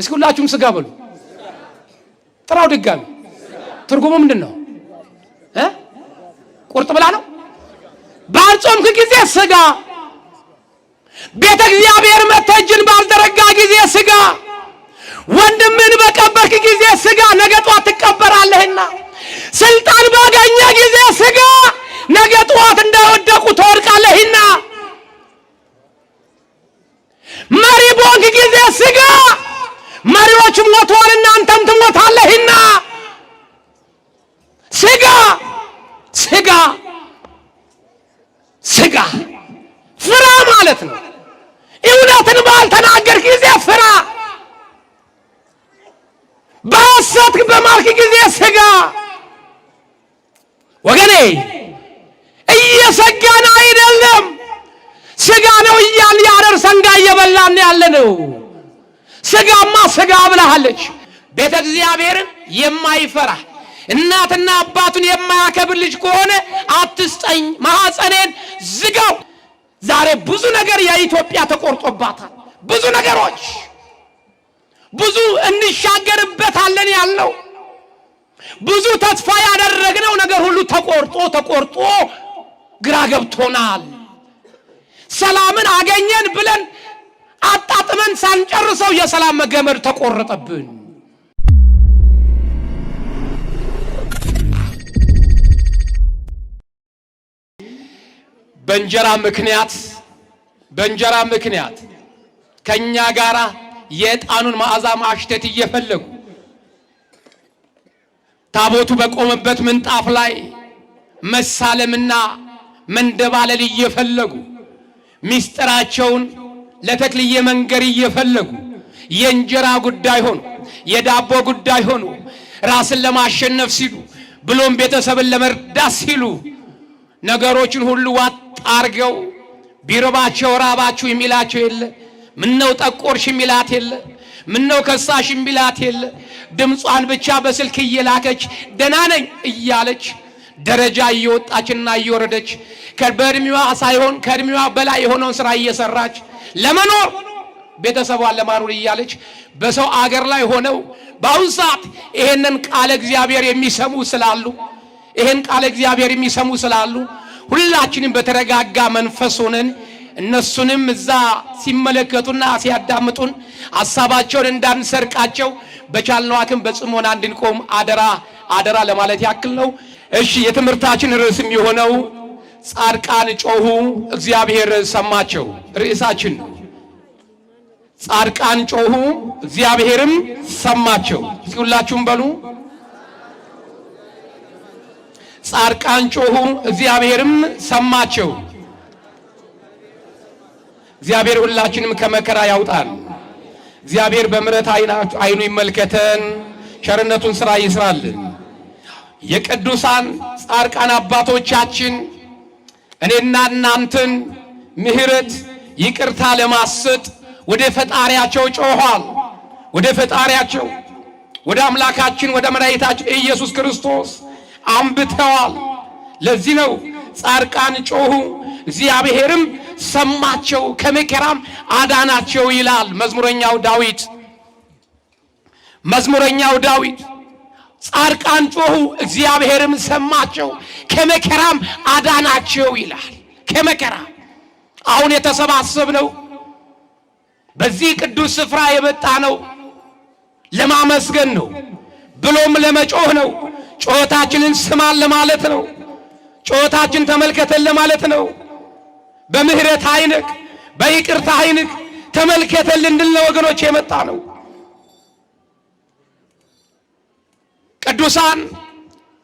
እስኪ ሁላችሁም ስጋ በሉ። ጥራው ድጋሚ ትርጉሙ ምንድነው? ቁርጥ ብላ ነው። ባልጾምክ ጊዜ ስጋ፣ ቤተ እግዚአብሔር መጥተህ እጅን ባልዘረጋ ጊዜ ስጋ፣ ወንድምን በቀበርክ ጊዜ ስጋ፣ ነገ ጧት ትቀበራለህና። ስልጣን ባገኘ ጊዜ ስጋ፣ ነገ ጧት እንደወደቁ ትወድቃለህና። መሪ በሆንክ ጊዜ ስጋ፣ መሪዎች ሞተዋልና አንተም ትሞታለህና። ስጋ ስጋ ስጋ ፍራ ማለት ነው። እውነትን ባልተናገርክ ጊዜ ፍራ። በሐሰት በማልክ ጊዜ ስጋ። ወገኔ እየሰጋን አይደለም፣ ስጋ ነው እያል ያረር ሰንጋ እየበላን ያለነው። ስጋማ ስጋ ብለሃለች። ቤተ እግዚአብሔርን የማይፈራ እናትና አባቱን የማያከብር ልጅ ከሆነ አትስጠኝ፣ ማህፀኔን ዝጋው። ዛሬ ብዙ ነገር የኢትዮጵያ ተቆርጦባታል። ብዙ ነገሮች ብዙ እንሻገርበታለን ያለው ብዙ ተስፋ ያደረግነው ነገር ሁሉ ተቆርጦ ግራ ገብቶናል። ሰላምን አገኘን ብለን አጣጥመን ሳንጨርሰው የሰላም ገመድ ተቆረጠብን። በእንጀራ ምክንያት ከኛ ጋራ የዕጣኑን መዓዛ ማሽተት እየፈለጉ ታቦቱ በቆመበት ምንጣፍ ላይ መሳለምና መንደባለል እየፈለጉ ሚስጥራቸውን ለተክልዬ መንገር እየፈለጉ የእንጀራ ጉዳይ ሆኖ የዳቦ ጉዳይ ሆኖ ራስን ለማሸነፍ ሲሉ ብሎም ቤተሰብን ለመርዳት ሲሉ ነገሮችን ሁሉ ዋጥ አርገው ቢረባቸው ራባችሁ የሚላቸው የለ፣ ምነው ጠቆርሽ የሚላት የለ፣ ምነው ከሳሽ የሚላት የለ። ድምጿን ብቻ በስልክ እየላከች ደህና ነኝ እያለች ደረጃ እየወጣችና እየወረደች በእድሜዋ ሳይሆን ከእድሜዋ በላይ የሆነውን ስራ እየሰራች ለመኖር ቤተሰቧን ለማኖር እያለች በሰው አገር ላይ ሆነው በአሁን ሰዓት ይሄንን ቃለ እግዚአብሔር የሚሰሙ ስላሉ ሁላችንም በተረጋጋ መንፈስ ሆነን እነሱንም እዛ ሲመለከቱና ሲያዳምጡን ሐሳባቸውን እንዳንሰርቃቸው በቻልነው አቅም በጽሞና እንድንቆም አደራ ለማለት ያክል ነው። እሺ፣ የትምህርታችን ርዕስም የሆነው ጻድቃን ጮሁ እግዚአብሔር ሰማቸው ርዕሳችን ነው። ጻድቃን ጮሁ እግዚአብሔርም ሰማቸው። ሁላችሁም በሉ ጻድቃን ጮሁ እግዚአብሔርም ሰማቸው። እግዚአብሔር ሁላችንም ከመከራ ያውጣን። እግዚአብሔር በምሕረት አይኑ ይመልከተን፣ ቸርነቱን ስራ ይስራልን። የቅዱሳን ጻድቃን አባቶቻችን እኔና እናንተን ምሕረት ይቅርታ ለማሰጥ ወደ ፈጣሪያቸው ጮኋል። ወደ ፈጣሪያቸው ወደ አምላካችን ወደ መድኃኒታችን ኢየሱስ ክርስቶስ አንብተዋል። ለዚህ ነው ጻድቃን ጮሁ እግዚአብሔርም ሰማቸው ከመከራም አዳናቸው ይላል መዝሙረኛው ዳዊት። ጻድቃን ጮሁ እግዚአብሔርም ሰማቸው ከመከራም አዳናቸው ይላል። ከመከራ አሁን የተሰባሰብነው በዚህ ቅዱስ ስፍራ የመጣ ነው ለማመስገን ነው፣ ብሎም ለመጮህ ነው። ጮታችንን ስማን ለማለት ነው። ጮታችን ተመልከተን ለማለት ነው። በምህረት አይንክ በይቅርታ አይንክ ተመልከተን እንድል ነው ወገኖች የመጣ ነው። ቅዱሳን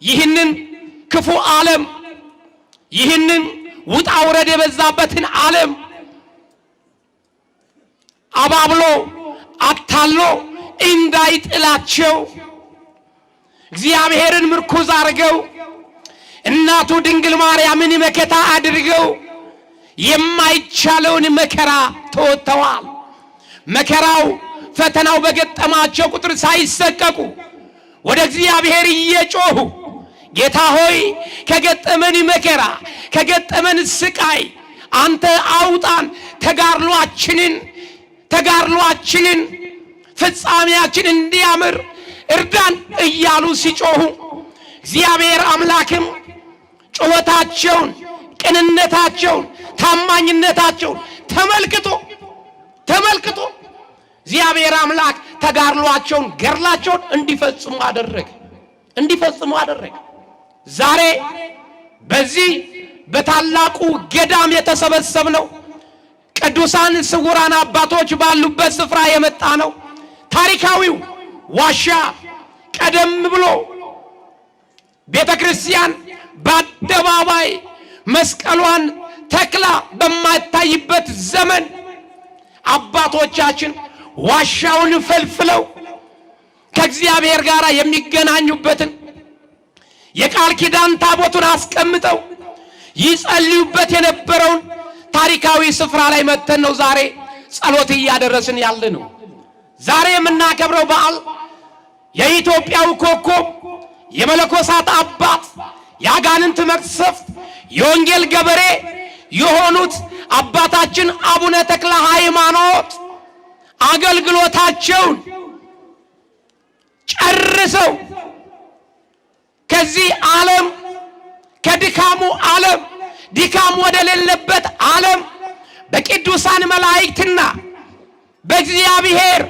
ይህንን ክፉ ዓለም ይህንን ውጣ ውረድ የበዛበትን ዓለም አባብሎ አታሎ እንዳይጥላቸው እግዚአብሔርን ምርኩዝ አድርገው እናቱ ድንግል ማርያምን መከታ አድርገው የማይቻለውን መከራ ተወጥተዋል። መከራው ፈተናው በገጠማቸው ቁጥር ሳይሰቀቁ ወደ እግዚአብሔር እየጮሁ ጌታ ሆይ ከገጠመን መከራ ከገጠመን ስቃይ አንተ አውጣን፣ ተጋድሏችንን ፍጻሜያችን እንዲያምር እርዳን እያሉ ሲጮሁ እግዚአብሔር አምላክም ጩኸታቸውን፣ ቅንነታቸውን፣ ታማኝነታቸውን ተመልክቶ እግዚአብሔር አምላክ ተጋድሏቸውን፣ ገድላቸውን እንዲፈጽሙ አደረገ። ዛሬ በዚህ በታላቁ ገዳም የተሰበሰብነው ቅዱሳን ስውራን አባቶች ባሉበት ስፍራ የመጣ ነው። ታሪካዊው ዋሻ ቀደም ብሎ ቤተክርስቲያን በአደባባይ መስቀሏን ተክላ በማይታይበት ዘመን አባቶቻችን ዋሻውን ፈልፍለው ከእግዚአብሔር ጋር የሚገናኙበትን የቃል ኪዳን ታቦቱን አስቀምጠው ይጸልዩበት የነበረውን ታሪካዊ ስፍራ ላይ መተን ነው ዛሬ ጸሎት እያደረስን ያለ ነው። ዛሬ የምናከብረው በዓል የኢትዮጵያው ኮከብ የመለኮሳት አባት የአጋንንት መቅሰፍት የወንጌል ገበሬ የሆኑት አባታችን አቡነ ተክለ ሃይማኖት አገልግሎታቸውን ጨርሰው ከዚህ ዓለም ከድካሙ ዓለም ድካም ወደሌለበት ዓለም በቅዱሳን መላእክትና በእግዚአብሔር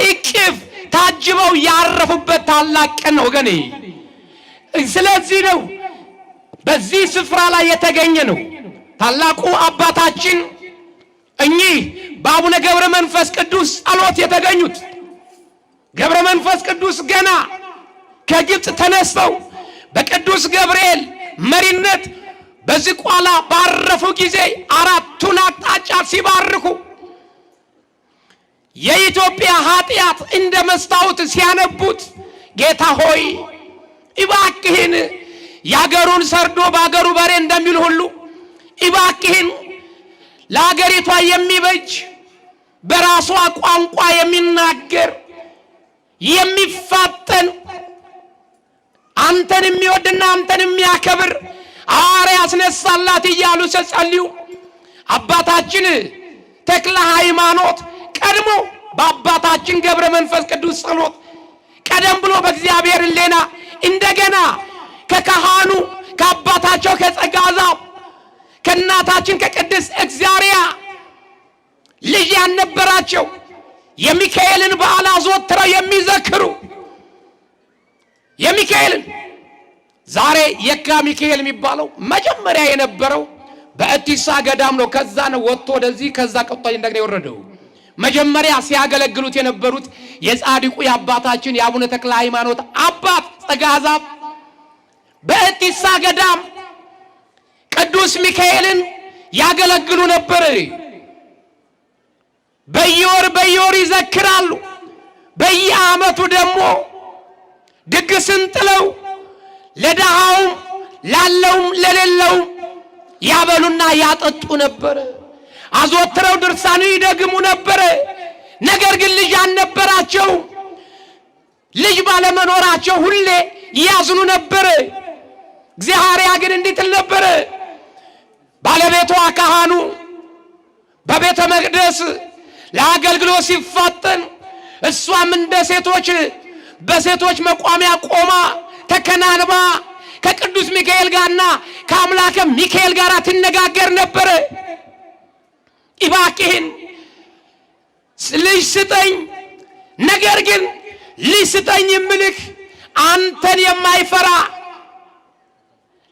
እቅፍ ታጅበው ያረፉበት ታላቅ ቀን ነው ወገኔ። ስለዚህ ነው በዚህ ስፍራ ላይ የተገኘ ነው። ታላቁ አባታችን እኚህ በአቡነ ገብረ መንፈስ ቅዱስ ጸሎት የተገኙት ገብረ መንፈስ ቅዱስ ገና ከግብፅ ተነስተው በቅዱስ ገብርኤል መሪነት በዝቋላ ባረፉ ጊዜ አራቱን አቅጣጫ ሲባርኩ የኢትዮጵያ ኃጢአት እንደ መስታወት ሲያነቡት ጌታ ሆይ እባክህን ያገሩን ሰርዶ ባገሩ በሬ እንደሚል ሁሉ እባክህን ለሀገሪቷ የሚበጅ በራሷ ቋንቋ የሚናገር የሚፋጠን አንተን የሚወድና አንተን የሚያከብር ሐዋርያ ያስነሳላት እያሉ ሲጸልዩ አባታችን ተክለ ሃይማኖት ቀድሞ በአባታችን ገብረ መንፈስ ቅዱስ ጸሎት ቀደም ብሎ በእግዚአብሔር ሕሊና እንደገና ከካህኑ ከአባታቸው ከጸጋዛው ከእናታችን ከቅድስት እግዚአብሔር ልጅ ያልነበራቸው የሚካኤልን በዓል አዘወትረው የሚዘክሩ የሚካኤልን ዛሬ የካ ሚካኤል የሚባለው መጀመሪያ የነበረው በእቲሳ ገዳም ነው። ከዛ ነው ወጥቶ ወደዚህ ከዛ ቀጥቶ እንደገና የወረደው። መጀመሪያ ሲያገለግሉት የነበሩት የጻድቁ የአባታችን የአቡነ ተክለ ሃይማኖት አባት ጸጋዛብ በእቲሳ ገዳም ቅዱስ ሚካኤልን ያገለግሉ ነበር። በየወር ይዘክራሉ። በየዓመቱ ደግሞ ድግስን ጥለው ለደሃውም ላለውም ለሌለውም ያበሉና ያጠጡ ነበር። አዘወትረው ድርሳኑ ይደግሙ ነበር። ነገር ግን ልጅ አልነበራቸው። ልጅ ባለመኖራቸው ሁሌ ያዝኑ ነበር። እግዚአብሔር ግን እንዴት ነበር? ባለቤቷ ካህኑ በቤተ መቅደስ ለአገልግሎት ሲፋጠን እሷም እንደ ሴቶች በሴቶች መቋሚያ ቆማ ተከናንባ ከቅዱስ ሚካኤል ጋርና ከአምላከ ሚካኤል ጋር ትነጋገር ነበር። እባክህን ልጅ ስጠኝ፣ ነገር ግን ልጅ ስጠኝ የምልህ አንተን የማይፈራ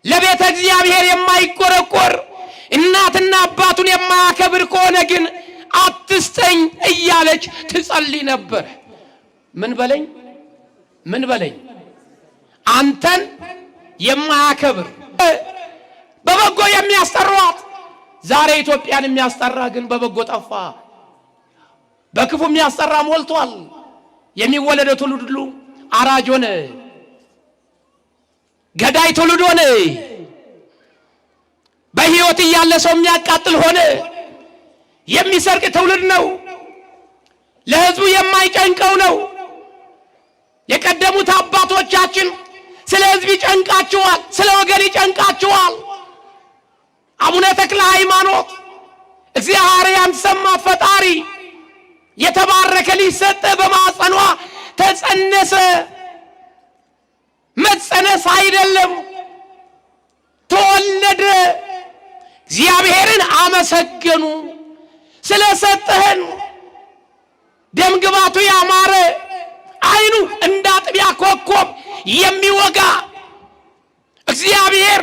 ለቤተ እግዚአብሔር የማይቆረቆር እናትና አባቱን የማያከብር ከሆነ ግን አትስጠኝ እያለች ትጸልይ ነበር። ምን በለኝ አንተን የማያከብር በበጎ የሚያስጠሯት ዛሬ ኢትዮጵያን የሚያስጠራ ግን በበጎ ጠፋ። በክፉ የሚያስጠራ ሞልቷል። የሚወለደው ትውልድ ሁሉ አራጅ ሆነ፣ ገዳይ ትውልድ ሆነ። በሕይወት እያለ ሰው የሚያቃጥል ሆነ። የሚሰርቅ ትውልድ ነው። ለሕዝቡ የማይጨንቀው ነው። የቀደሙት አባቶቻችን ስለ ሕዝብ ይጨንቃቸዋል፣ ስለ ወገን ይጨንቃቸዋል። አቡነ ተክለ ሃይማኖት እግዚአብሔር ያንሰማ ፈጣሪ የተባረከ ልጅ ሰጠ። በማኅፀኗ ተጸነሰ። መጸነስ አይደለም ተወለደ። እግዚአብሔርን አመሰገኑ። ስለሰጠህን ደምግባቱ ያማረ ዓይኑ እንደ አጥቢያ ኮከብ የሚወጋ እግዚአብሔር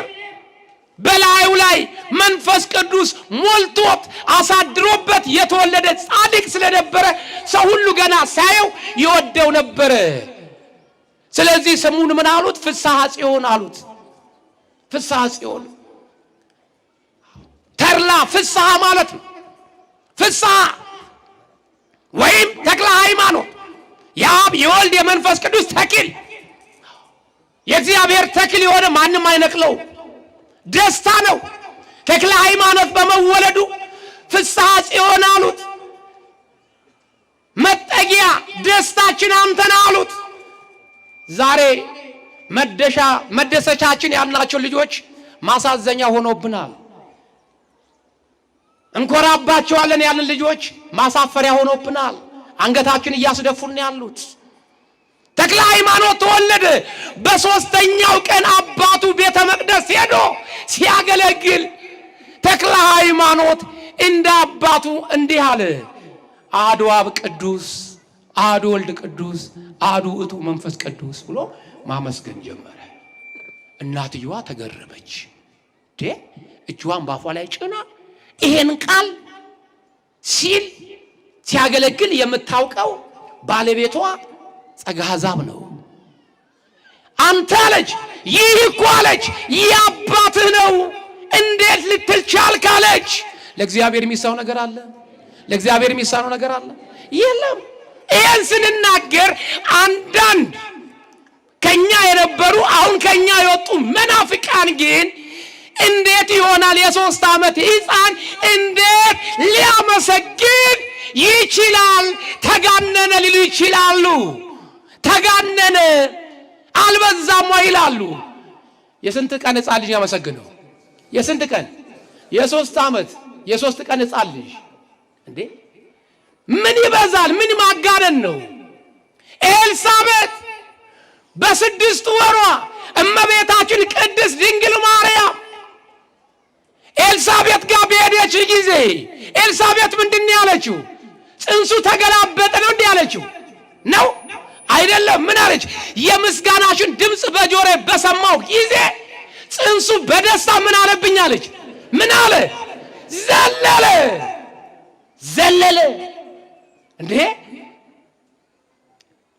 በላዩ ላይ መንፈስ ቅዱስ ሞልቶት አሳድሮበት የተወለደ ጻድቅ ስለነበረ ሰው ሁሉ ገና ሳየው ይወደው ነበር። ስለዚህ ስሙን ምን አሉት? ፍስሐ ጽዮን አሉት። ፍስሐ ጽዮን ተድላ ፍስሐ ማለት ነው። ፍስሐ ወይም ተክለ ሃይማኖት የአብ የወልድ የመንፈስ ቅዱስ ተክል የእግዚአብሔር ተክል የሆነ ማንም አይነቅለው ደስታ ነው። ተክለ ሃይማኖት በመወለዱ ፍስሐ ጽዮን አሉት። መጠጊያ ደስታችን አንተና አሉት። ዛሬ መደሰቻችን ያልናቸው ልጆች ማሳዘኛ ሆኖብናል። እንኮራባቸዋለን ያልን ልጆች ማሳፈሪያ ሆኖብናል። አንገታችን እያስደፉን ያሉት። ተክለ ሃይማኖት ተወለደ። በሶስተኛው ቀን አባቱ ቤተ መቅደስ ሄዶ ሲያገለግል ተክለ ሃይማኖት እንደ አባቱ እንዲህ አለ፣ አሐዱ አብ ቅዱስ፣ አሐዱ ወልድ ቅዱስ፣ አሐዱ ውእቱ መንፈስ ቅዱስ ብሎ ማመስገን ጀመረ። እናትየዋ ተገረመች። እጇን ባፏ ላይ ጭና ይሄን ቃል ሲያገለግል የምታውቀው ባለቤቷ ጸጋዛብ ነው። አንተ አለች ይህ እኮ አለች የአባትህ ነው እንዴት ልትል ቻልክ አለች። ለእግዚአብሔር የሚሳነው ነገር አለ? ለእግዚአብሔር የሚሳነው ነገር አለ? የለም። ይሄን ስንናገር አንዳንድ ከኛ የነበሩ አሁን ከኛ የወጡ መናፍቃን ግን እንዴት ይሆናል የ3 ዓመት ሕፃን እንዴት ሊያመሰግን ይችላል? ተጋነነ ሊሉ ይችላሉ። ተጋነነ አልበዛም ወይ ይላሉ። የስንት ቀን ሕፃን ልጅ ያመሰግነው? የስንት ቀን? የ3 ዓመት የ3 ቀን ሕፃን ልጅ እንዴ! ምን ይበዛል? ምን ማጋነን ነው? ኤልሳቤጥ በ6 ወሯ እመቤታችን ቅድስት ድንግል ማርያም ኤልሳቤጥ ጋር በሄደች ጊዜ ኤልሳቤጥ ምንድን ነው ያለችው? ጽንሱ ተገላበጠ ነው እንዴ ያለችው? ነው አይደለም። ምን አለች? የምስጋናሽን ድምጽ በጆሮዬ በሰማው ጊዜ ጽንሱ በደስታ ምን አለብኝ አለች። ምን አለ? ዘለለ። ዘለለ እንዴ!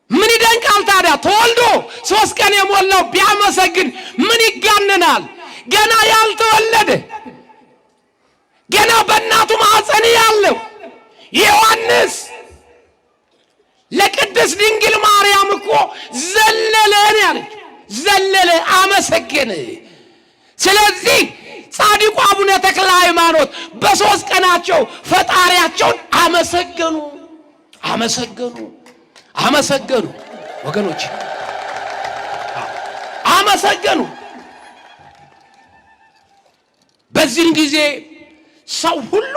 ምን ይደንቃል ታዲያ? ተወልዶ 3 ቀን የሞላው ቢያመሰግን ምን ይጋነናል? ገና ያልተወለደ ገና በእናቱ ማኅፀን ያለው ዮሐንስ ለቅድስት ድንግል ማርያም እኮ ዘለለ ነው ያለች። ዘለለ፣ አመሰገነ። ስለዚህ ጻድቁ አቡነ ተክለ ሃይማኖት በ3 ቀናቸው ፈጣሪያቸውን አመሰገኑ። አመሰገኑ ወገኖች፣ አመሰገኑ። በዚህን ጊዜ ሰው ሁሉ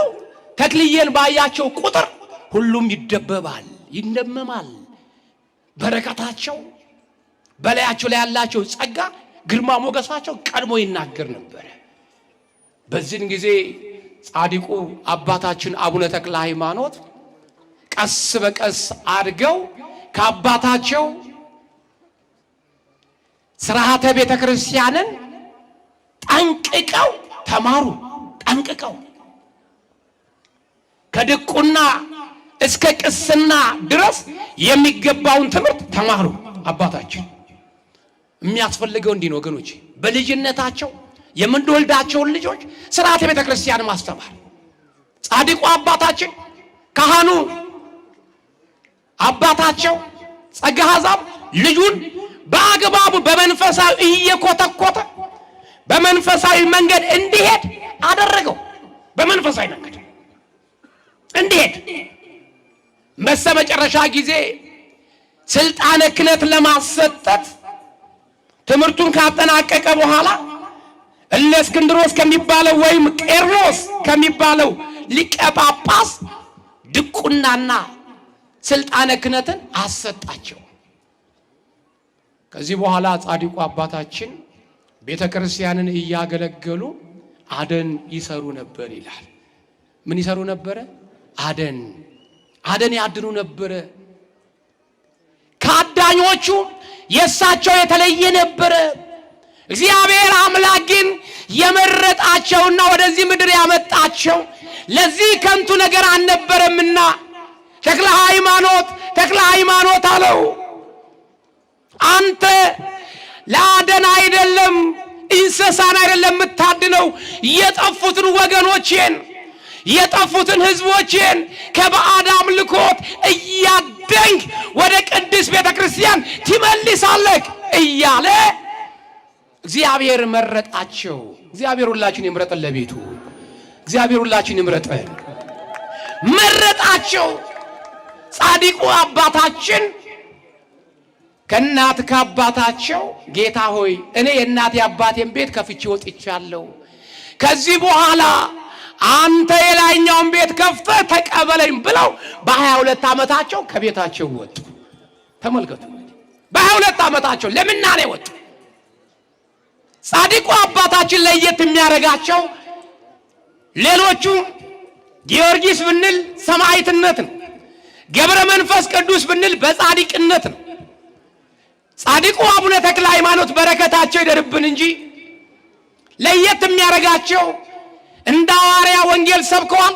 ተክልዬን ባያቸው ቁጥር ሁሉም ይደበባል፣ ይነመማል። በረከታቸው በላያቸው ላይ ያላቸው ጸጋ፣ ግርማ ሞገሳቸው ቀድሞ ይናገር ነበር። በዚህን ጊዜ ጻድቁ አባታችን አቡነ ተክለ ሃይማኖት ቀስ በቀስ አድገው ከአባታቸው ሥርዓተ ቤተ ክርስቲያንን ጠንቅቀው ተማሩ። ጠንቅቀው ከድቁና እስከ ቅስና ድረስ የሚገባውን ትምህርት ተማሩ። አባታችን የሚያስፈልገው እንዲህ ነው ወገኖች፣ በልጅነታቸው የምንወልዳቸውን ልጆች ሥርዓተ ቤተ ክርስቲያን ማስተማር። ጻድቁ አባታችን ካህኑ አባታቸው ጸጋዛብ ልጁን በአግባቡ በመንፈሳዊ እየኮተኮተ በመንፈሳዊ መንገድ እንዲሄድ አደረገው። በመንፈሳዊ መንገድ እንዲሄድ በስተመጨረሻ ጊዜ ስልጣነ ክህነት ለማሰጠት ትምህርቱን ካጠናቀቀ በኋላ እለእስክንድሮስ ከሚባለው ወይም ቄርሎስ ከሚባለው ሊቀ ጳጳስ ድቁናና ስልጣነ ክህነትን አሰጣቸው። ከዚህ በኋላ ጻድቁ አባታችን ቤተክርስቲያንን እያገለገሉ አደን ይሰሩ ነበር ይላል። ምን ይሰሩ ነበር? አደን ያድኑ ነበር። ከአዳኞቹ የሳቸው የተለየ ነበር። እግዚአብሔር አምላክ ግን የመረጣቸውና ወደዚህ ምድር ያመጣቸው ለዚህ ከንቱ ነገር አልነበረምና ተክለ ሃይማኖት አለው፣ አንተ ለአደን አይደለም እንስሳን አይደለም የምታድነው፣ የጠፉትን ወገኖቼን የጠፉትን ህዝቦቼን ከባዕድ አምልኮት እያደንክ ወደ ቅድስት ቤተክርስቲያን ትመልሳለህ እያለ እግዚአብሔር መረጣቸው። እግዚአብሔር ሁላችን ይምረጠን ለቤቱ። እግዚአብሔር ሁላችን ይምረጠን። መረጣቸው። ጻድቁ አባታችን ከእናት ከአባታቸው ጌታ ሆይ እኔ የእናት የአባቴን ቤት ከፍቼ ወጥቻለሁ፣ ከዚህ በኋላ አንተ የላይኛውን ቤት ከፍተህ ተቀበለኝ ብለው በ22 ዓመታቸው ከቤታቸው ወጡ። ተመልከቱ፣ በ22 ዓመታቸው ለምናኔ ወጡ። ጻድቁ አባታችን ለየት የሚያደርጋቸው ሌሎቹ ጊዮርጊስ ብንል ሰማዕትነት ነው፣ ገብረ መንፈስ ቅዱስ ብንል በጻድቅነት ነው። ጻድቁ አቡነ ተክለ ሃይማኖት በረከታቸው ይደርብን እንጂ ለየት የሚያደርጋቸው እንደ ሐዋርያ ወንጌል ሰብከዋል፣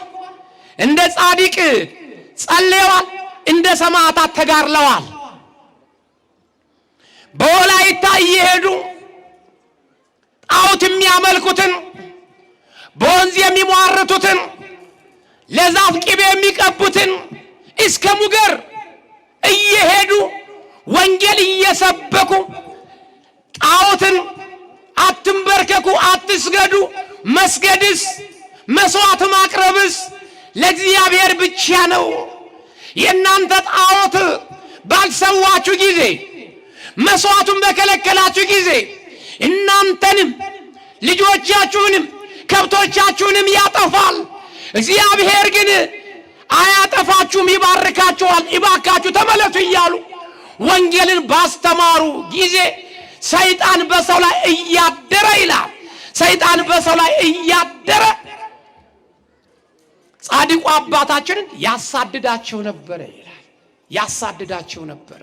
እንደ ጻድቅ ጸልየዋል፣ እንደ ሰማዕታት ተጋድለዋል። በወላይታ እየሄዱ ጣዖት የሚያመልኩትን፣ በወንዝ የሚሟርቱትን፣ ለዛፍ ቅቤ የሚቀቡትን እስከ ሙገር እየሄዱ ወንጌል እየሰበኩ ጣዖትን አትንበርከኩ፣ አትስገዱ፣ መስገድስ መስዋዕት ማቅረብስ ለእግዚአብሔር ብቻ ነው። የእናንተ ጣዖት ባልሰዋችሁ ጊዜ፣ መስዋዕቱን በከለከላችሁ ጊዜ እናንተንም ልጆቻችሁንም ከብቶቻችሁንም ያጠፋል። እግዚአብሔር ግን አያጠፋችሁም፣ ይባርካችኋል። ይባርካችሁ ተመለሱ እያሉ ወንጌልን ባስተማሩ ጊዜ ሰይጣን በሰው ላይ እያደረ ይላል። ሰይጣን በሰው ላይ እያደረ ጻድቁ አባታችንን ያሳድዳቸው ነበር ይላል። ያሳድዳቸው ነበር።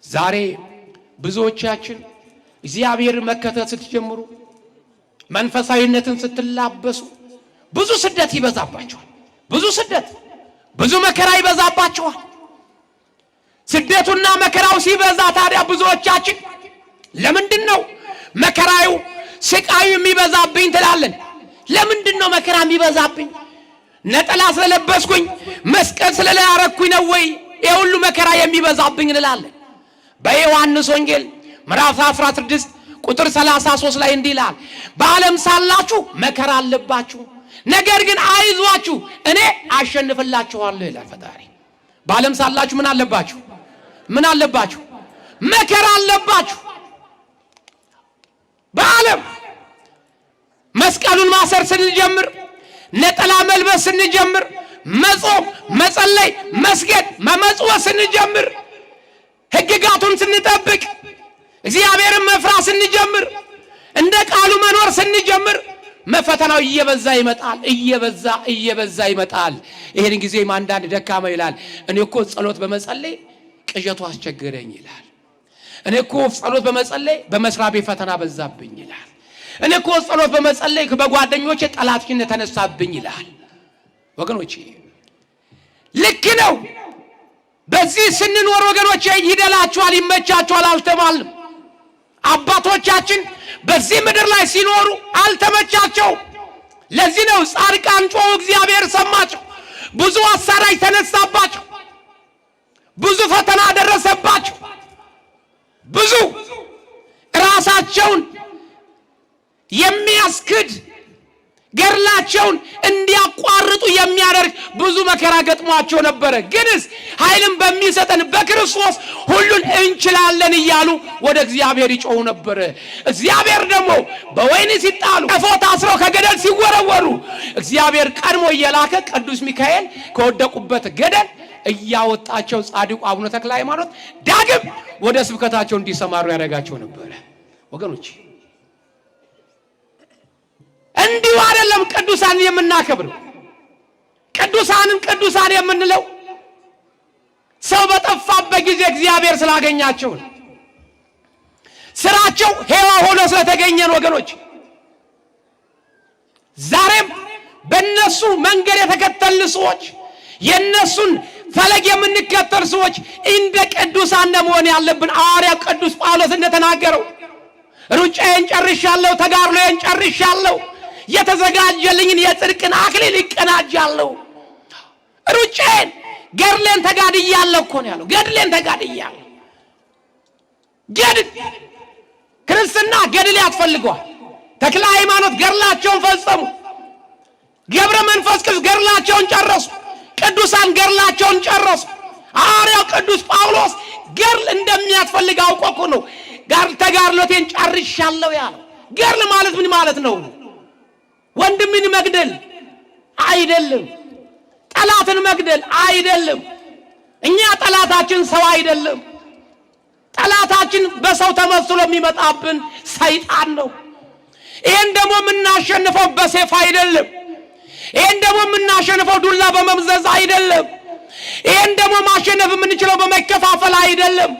ዛሬ ብዙዎቻችን እግዚአብሔር መከተል ስትጀምሩ፣ መንፈሳዊነትን ስትላበሱ ብዙ ስደት ይበዛባችኋል። ብዙ ስደት፣ ብዙ መከራ ይበዛባችኋል። ስደቱና መከራው ሲበዛ ታዲያ ብዙዎቻችን ለምንድን ነው መከራዩ ስቃዩ የሚበዛብኝ ትላለን። ለምንድን ነው መከራ የሚበዛብኝ? ነጠላ ስለለበስኩኝ መስቀል ስለላረኩኝ ነው ወይ የሁሉ መከራ የሚበዛብኝ እንላለን። በዮሐንስ ወንጌል ምዕራፍ 16 ቁጥር 33 ላይ እንዲህ ይላል፣ በዓለም ሳላችሁ መከራ አለባችሁ፣ ነገር ግን አይዟችሁ እኔ አሸንፍላችኋለሁ ይላል ፈጣሪ። በዓለም ሳላችሁ ምን አለባችሁ? ምን አለባችሁ? መከራ አለባችሁ። በዓለም መስቀሉን ማሰር ስንጀምር፣ ነጠላ መልበስ ስንጀምር፣ መጾም፣ መጸለይ፣ መስገድ፣ መመጽወት ስንጀምር፣ ሕግጋቱን ስንጠብቅ፣ እግዚአብሔርን መፍራት ስንጀምር፣ እንደ ቃሉ መኖር ስንጀምር መፈተናው እየበዛ ይመጣል። እየበዛ ይመጣል። ይሄን ጊዜ አንዳንድ ደካማ ይላል፣ እኔ እኮ ጸሎት በመጸለይ ቅዠቱ አስቸገረኝ ይላል። እኔ እኮ ጸሎት በመጸለይ በመስሪያ ቤት ፈተና በዛብኝ ይላል። እኔ እኮ ጸሎት በመጸለይ በጓደኞቼ ጠላትነት ተነሳብኝ ይላል። ወገኖቼ ልክ ነው። በዚህ ስንኖር ወገኖቼ ይደላችኋል፣ ይመቻችኋል አልተባልንም። አባቶቻችን በዚህ ምድር ላይ ሲኖሩ አልተመቻቸው። ለዚህ ነው ጻድቃን ጮኹ፣ እግዚአብሔር ሰማቸው። ብዙ አሳራጅ ተነሳባቸው፣ ብዙ ፈተና ደረሰባቸው። ብዙ ራሳቸውን የሚያስክድ ገድላቸውን እንዲያቋርጡ የሚያደርግ ብዙ መከራ ገጥሟቸው ነበረ። ግንስ ኃይልን በሚሰጠን በክርስቶስ ሁሉን እንችላለን እያሉ ወደ እግዚአብሔር ይጮሁ ነበረ። እግዚአብሔር ደግሞ በወህኒ ሲጣሉ፣ ቀፎ ታስረው ከገደል ሲወረወሩ እግዚአብሔር ቀድሞ እየላከ ቅዱስ ሚካኤል ከወደቁበት ገደል እያወጣቸው ጻድቁ አቡነ ተክለ ሃይማኖት ዳግም ወደ ስብከታቸው እንዲሰማሩ ያደረጋቸው ነበር። ወገኖች እንዲሁ አይደለም ቅዱሳን የምናከብረው። ቅዱሳን የምንለው ሰው በጠፋበት ጊዜ እግዚአብሔር ስላገኛቸው ነው። ስራቸው ሕያው ሆኖ ስለተገኘን ወገኖች ዛሬም በእነሱ መንገድ የተከተልን ሰዎች የእነሱን ፈለግ የምንከተል ሰዎች እንደ ቅዱሳን መሆን ያለብን። ሐዋርያው ቅዱስ ጳውሎስ እንደተናገረው ሩጫዬን ጨርሻለሁ፣ ተጋድሎዬን ጨርሻለሁ፣ የተዘጋጀልኝን የጽድቅን አክሊል እቀዳጃለሁ። ሩጫዬን ገድሌን ተጋድያለሁ እኮ ነው ያለው። ገድሌን ተጋድያለሁ። ገድል ክርስትና ገድል ያስፈልገዋል። ተክለ ሃይማኖት ገድላቸውን ፈጸሙ። ገብረ መንፈስ ቅዱስ ገድላቸውን ጨረሱ። ቅዱሳን ገድላቸውን ጨረሱ። ሐዋርያው ቅዱስ ጳውሎስ ገድል እንደሚያስፈልግ አውቆ እኮ ነው ተጋድሎቴን ጨርሻለሁ ያለው። ገድል ማለት ምን ማለት ነው? ወንድምን መግደል አይደለም። ጠላትን መግደል አይደለም። እኛ ጠላታችን ሰው አይደለም። ጠላታችን በሰው ተመስሎ የሚመጣብን ሰይጣን ነው። ይሄን ደግሞ የምናሸንፈው በሰይፍ አይደለም። ይሄን ደግሞ የምናሸንፈው ዱላ በመምዘዝ አይደለም። ይሄን ደግሞ ማሸነፍ የምንችለው በመከፋፈል አይደለም።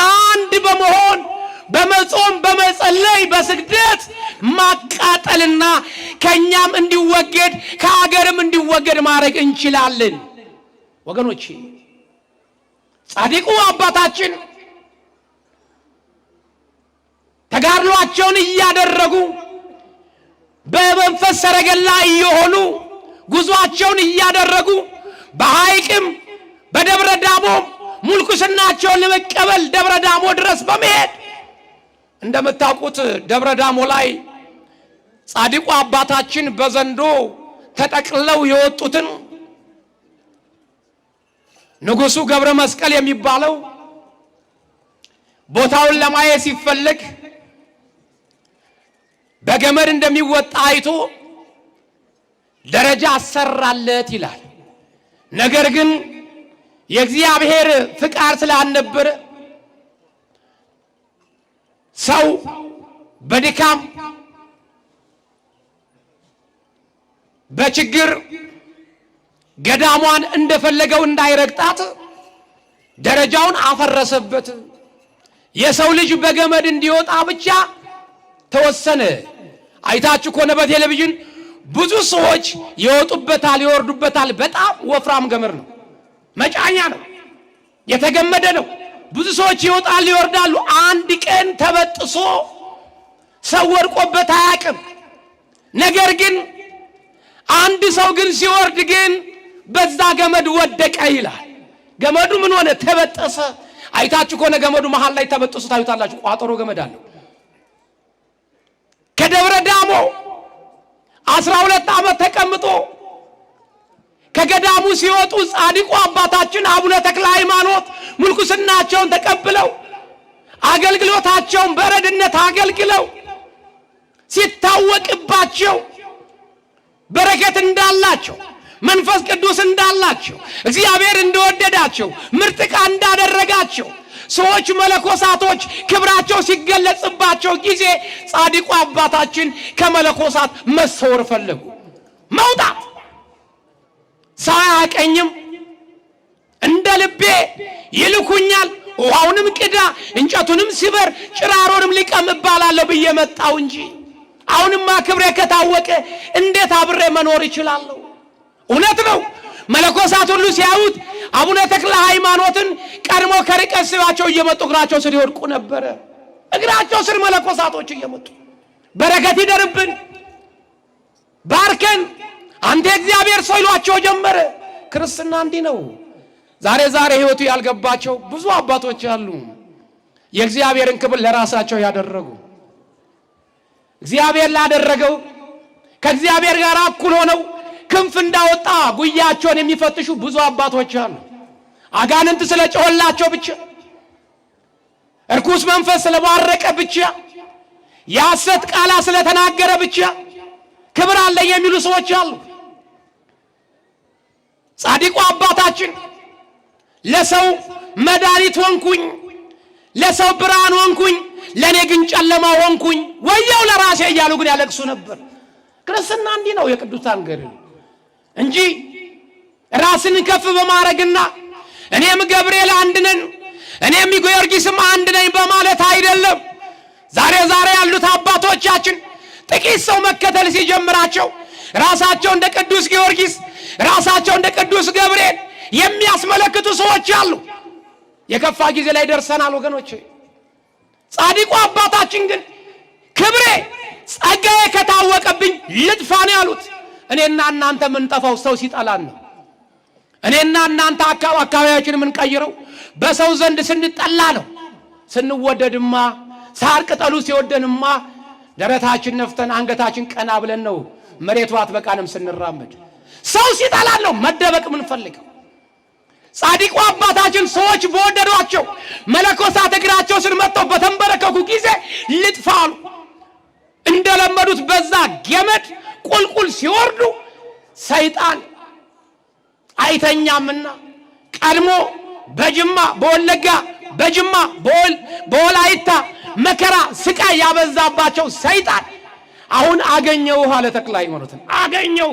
አንድ በመሆን በመጾም በመጸለይ በስግደት ማቃጠልና ከኛም እንዲወገድ ከሀገርም እንዲወገድ ማድረግ እንችላለን። ወገኖቼ ጻድቁ አባታችን ተጋድሏቸውን እያደረጉ በመንፈስ ሰረገላ እየሆኑ ጉዟቸውን እያደረጉ በሐይቅም በደብረ ዳሞ ሙልኩስናቸውን ለመቀበል ደብረ ዳሞ ድረስ በመሄድ እንደምታውቁት ደብረ ዳሞ ላይ ጻድቁ አባታችን በዘንዶ ተጠቅልለው የወጡትን ንጉሱ ገብረ መስቀል የሚባለው ቦታውን ለማየት ሲፈልግ በገመድ እንደሚወጣ አይቶ ደረጃ አሰራለት ይላል። ነገር ግን የእግዚአብሔር ፍቃድ ስላልነበረ ሰው በድካም በችግር ገዳሟን እንደፈለገው እንዳይረግጣት ደረጃውን አፈረሰበት። የሰው ልጅ በገመድ እንዲወጣ ብቻ ተወሰነ። አይታችሁ ከሆነ በቴሌቪዥን ብዙ ሰዎች ይወጡበታል ይወርዱበታል። በጣም ወፍራም ገመድ ነው፣ መጫኛ ነው፣ የተገመደ ነው። ብዙ ሰዎች ይወጣሉ ይወርዳሉ። አንድ ቀን ተበጥሶ ሰው ወድቆበት አያውቅም። ነገር ግን አንድ ሰው ግን ሲወርድ ግን በዛ ገመድ ወደቀ ይላል። ገመዱ ምን ሆነ? ተበጠሰ። አይታችሁ ከሆነ ገመዱ መሃል ላይ ተበጥሶ ታዩታላችሁ። ቋጠሮ ገመድ አለው። ከደብረ ዳሞ 12 ዓመት ተቀምጦ ከገዳሙ ሲወጡ ጻድቁ አባታችን አቡነ ተክለ ሃይማኖት ምንኩስናቸውን ተቀብለው አገልግሎታቸውን በረድነት አገልግለው ሲታወቅባቸው በረከት እንዳላቸው መንፈስ ቅዱስ እንዳላቸው እግዚአብሔር እንደወደዳቸው ምርጥቃ እንዳደረጋቸው ሰዎች መለኮሳቶች ክብራቸው ሲገለጽባቸው ጊዜ ጻድቁ አባታችን ከመለኮሳት መሰወር ፈለጉ። መውጣት ሳያቀኝም እንደ ልቤ ይልኩኛል፣ ውሃውንም ቅዳ እንጨቱንም ሲበር ጭራሮንም ሊቀም እባላለሁ ብዬ መጣው እንጂ አሁንማ ክብሬ ከታወቀ እንዴት አብሬ መኖር ይችላለሁ? እውነት ነው። መለኮሳት ሁሉ ሲያዩት አቡነ ተክለ ሃይማኖትን ቀድሞ ከርቀት ስባቸው እየመጡ እግራቸው ስር ይወድቁ ነበረ። እግራቸው ስር መለኮሳቶች እየመጡ በረከት ይደርብን ባርከን አንተ እግዚአብሔር ሰው ይሏቸው ጀመረ። ክርስትና እንዲህ ነው። ዛሬ ህይወቱ ያልገባቸው ብዙ አባቶች አሉ። የእግዚአብሔርን ክብር ለራሳቸው ያደረጉ እግዚአብሔር ላደረገው ከእግዚአብሔር ጋር እኩል ሆነው ክንፍ እንዳወጣ ጉያቸውን የሚፈትሹ ብዙ አባቶች አሉ። አጋንንት ስለጮህላቸው ብቻ፣ እርኩስ መንፈስ ስለባረቀ ብቻ፣ የሐሰት ቃል ስለተናገረ ብቻ ክብር አለ የሚሉ ሰዎች አሉ። ጻድቁ አባታችን ለሰው መድኃኒት ሆንኩኝ፣ ለሰው ብርሃን ሆንኩኝ፣ ለኔ ግን ጨለማ ሆንኩኝ፣ ወየው ለራሴ እያሉ ግን ያለቅሱ ነበር። ክርስትና እንዲህ ነው የቅዱሳን ገድል እንጂ ራስን ከፍ በማድረግና እኔም ገብርኤል አንድ ነን እኔም ጊዮርጊስም አንድ ነኝ በማለት አይደለም። ዛሬ ያሉት አባቶቻችን ጥቂት ሰው መከተል ሲጀምራቸው ራሳቸው እንደ ቅዱስ ጊዮርጊስ ራሳቸው እንደ ቅዱስ ገብርኤል የሚያስመለክቱ ሰዎች አሉ። የከፋ ጊዜ ላይ ደርሰናል ወገኖቼ። ጻድቁ አባታችን ግን ክብሬ ጸጋዬ ከታወቀብኝ ልጥፋ ነው ያሉት። እኔና እናንተ የምንጠፋው ሰው ሲጠላን ነው። እኔና እናንተ አካባቢያችን የምንቀይረው በሰው ዘንድ ስንጠላ ነው። ስንወደድማ ሳር ቅጠሉ ሲወደንማ ደረታችን ነፍተን አንገታችን ቀና ብለን ነው መሬቱ አትበቃንም ስንራመድ። ሰው ሲጠላን ነው መደበቅ የምንፈልገው። ጻድቁ አባታችን ሰዎች በወደዷቸው መለኮሳት እግራቸው ስር መጥተው በተንበረከኩ ጊዜ ልጥፋሉ። እንደለመዱት በዛ ገመድ ቁልቁል ሲወርዱ ሰይጣን አይተኛምና ቀድሞ በጅማ በወለጋ በጅማ በወላይታ መከራ ስቃይ ያበዛባቸው ሰይጣን አሁን አገኘው አለ ተክለ ሃይማኖትን። አገኘው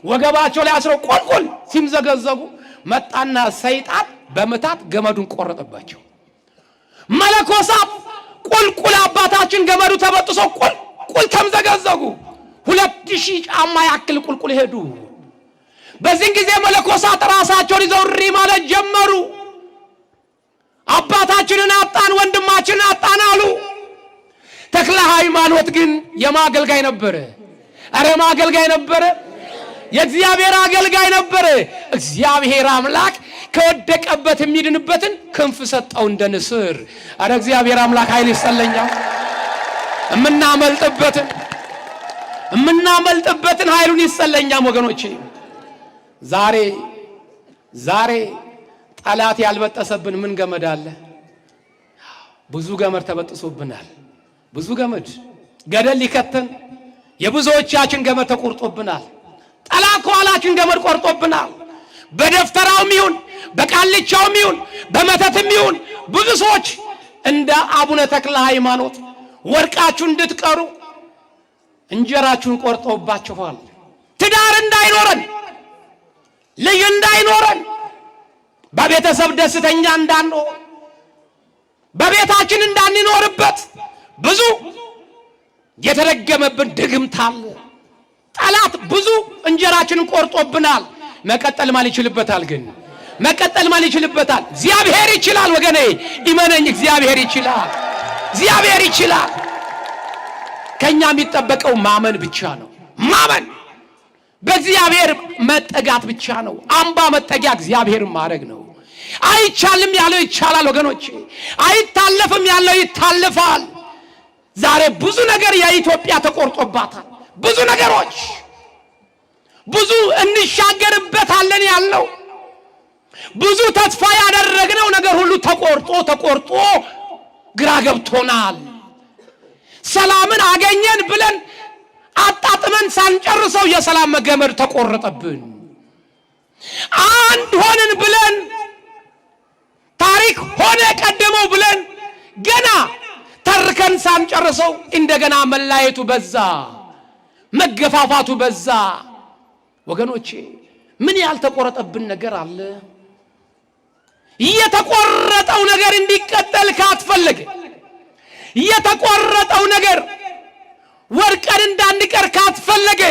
ወገባቸው ላይ አስረው ቁልቁል ሲምዘገዘጉ መጣና ሰይጣን በመታት ገመዱን ቆረጠባቸው። መለኮሳት ቁልቁል አባታችን ገመዱ ተበጥሶ ቁልቁል ተምዘገዘጉ። 2000 ጫማ ያክል ቁልቁል ሄዱ። በዚህ ጊዜ መለኮሳት ራሳቸውን ይዘው ሪ ማለት ጀመሩ። አባታችንን አጣን፣ ወንድማችንን አጣን አሉ። ተክለ ሃይማኖት ግን የማገልጋይ ነበረ። አረ ማገልጋይ ነበረ፣ የእግዚአብሔር አገልጋይ ነበረ። እግዚአብሔር አምላክ ከወደቀበት የሚድንበትን ክንፍ ሰጠው እንደ ንስር። አረ እግዚአብሔር አምላክ ኃይል ይሰለኛ እምናመልጥበትን ኃይሉን ይሰለኛም ወገኖቼ። ዛሬ ጠላት ያልበጠሰብን ምን ገመድ አለ? ብዙ ገመድ ተበጥሶብናል። ብዙ ገመድ ገደል ሊከተን የብዙዎቻችን ገመድ ተቆርጦብናል። ጠላት ከኋላችን ገመድ ቆርጦብናል። በደፍተራውም ይሁን በቃልቻውም ይሁን በመተትም ይሁን ብዙ ሰዎች እንደ አቡነ ተክለ ሃይማኖት ወርቃችሁ እንድትቀሩ እንጀራችሁን ቆርጦባችኋል። ትዳር እንዳይኖረን፣ ልጅ እንዳይኖረን፣ በቤተሰብ ደስተኛ እንዳንሆን፣ በቤታችን እንዳንኖርበት ብዙ የተረገመብን ድግምት አለ። ጠላት ብዙ እንጀራችንን ቆርጦብናል። መቀጠል ማን ይችልበታል? ግን መቀጠል ማን ይችልበታል? እግዚአብሔር ይችላል ወገኔ፣ ኢመነኝ። እግዚአብሔር ይችላል። ከኛ የሚጠበቀው ማመን ብቻ ነው። ማመን በእግዚአብሔር መጠጋት ብቻ ነው። አምባ መጠጊያ እግዚአብሔርን ማድረግ ነው። አይቻልም ያለው ይቻላል ወገኖቼ። አይታለፍም ያለው ይታለፋል። ዛሬ ብዙ ነገር የኢትዮጵያ ተቆርጦባታል። ብዙ ነገሮች ብዙ እንሻገርበታለን ያለው ብዙ ተስፋ ያደረግነው ነገር ሁሉ ተቆርጦ ግራ ገብቶናል። ሰላምን አገኘን ብለን አጣጥመን ሳንጨርሰው የሰላም መገመድ ተቆረጠብን። አንድ ሆንን ብለን ታሪክ ሆነ ቀደመው ብለን ገና ተርከን ሳንጨርሰው እንደገና መላየቱ በዛ፣ መገፋፋቱ በዛ። ወገኖቼ ምን ያልተቆረጠብን ነገር አለ? የተቆረጠው ነገር እንዲቀጠል ካትፈለገ፣ የተቆረጠው ነገር ወርቀን እንዳንቀር ካትፈለገ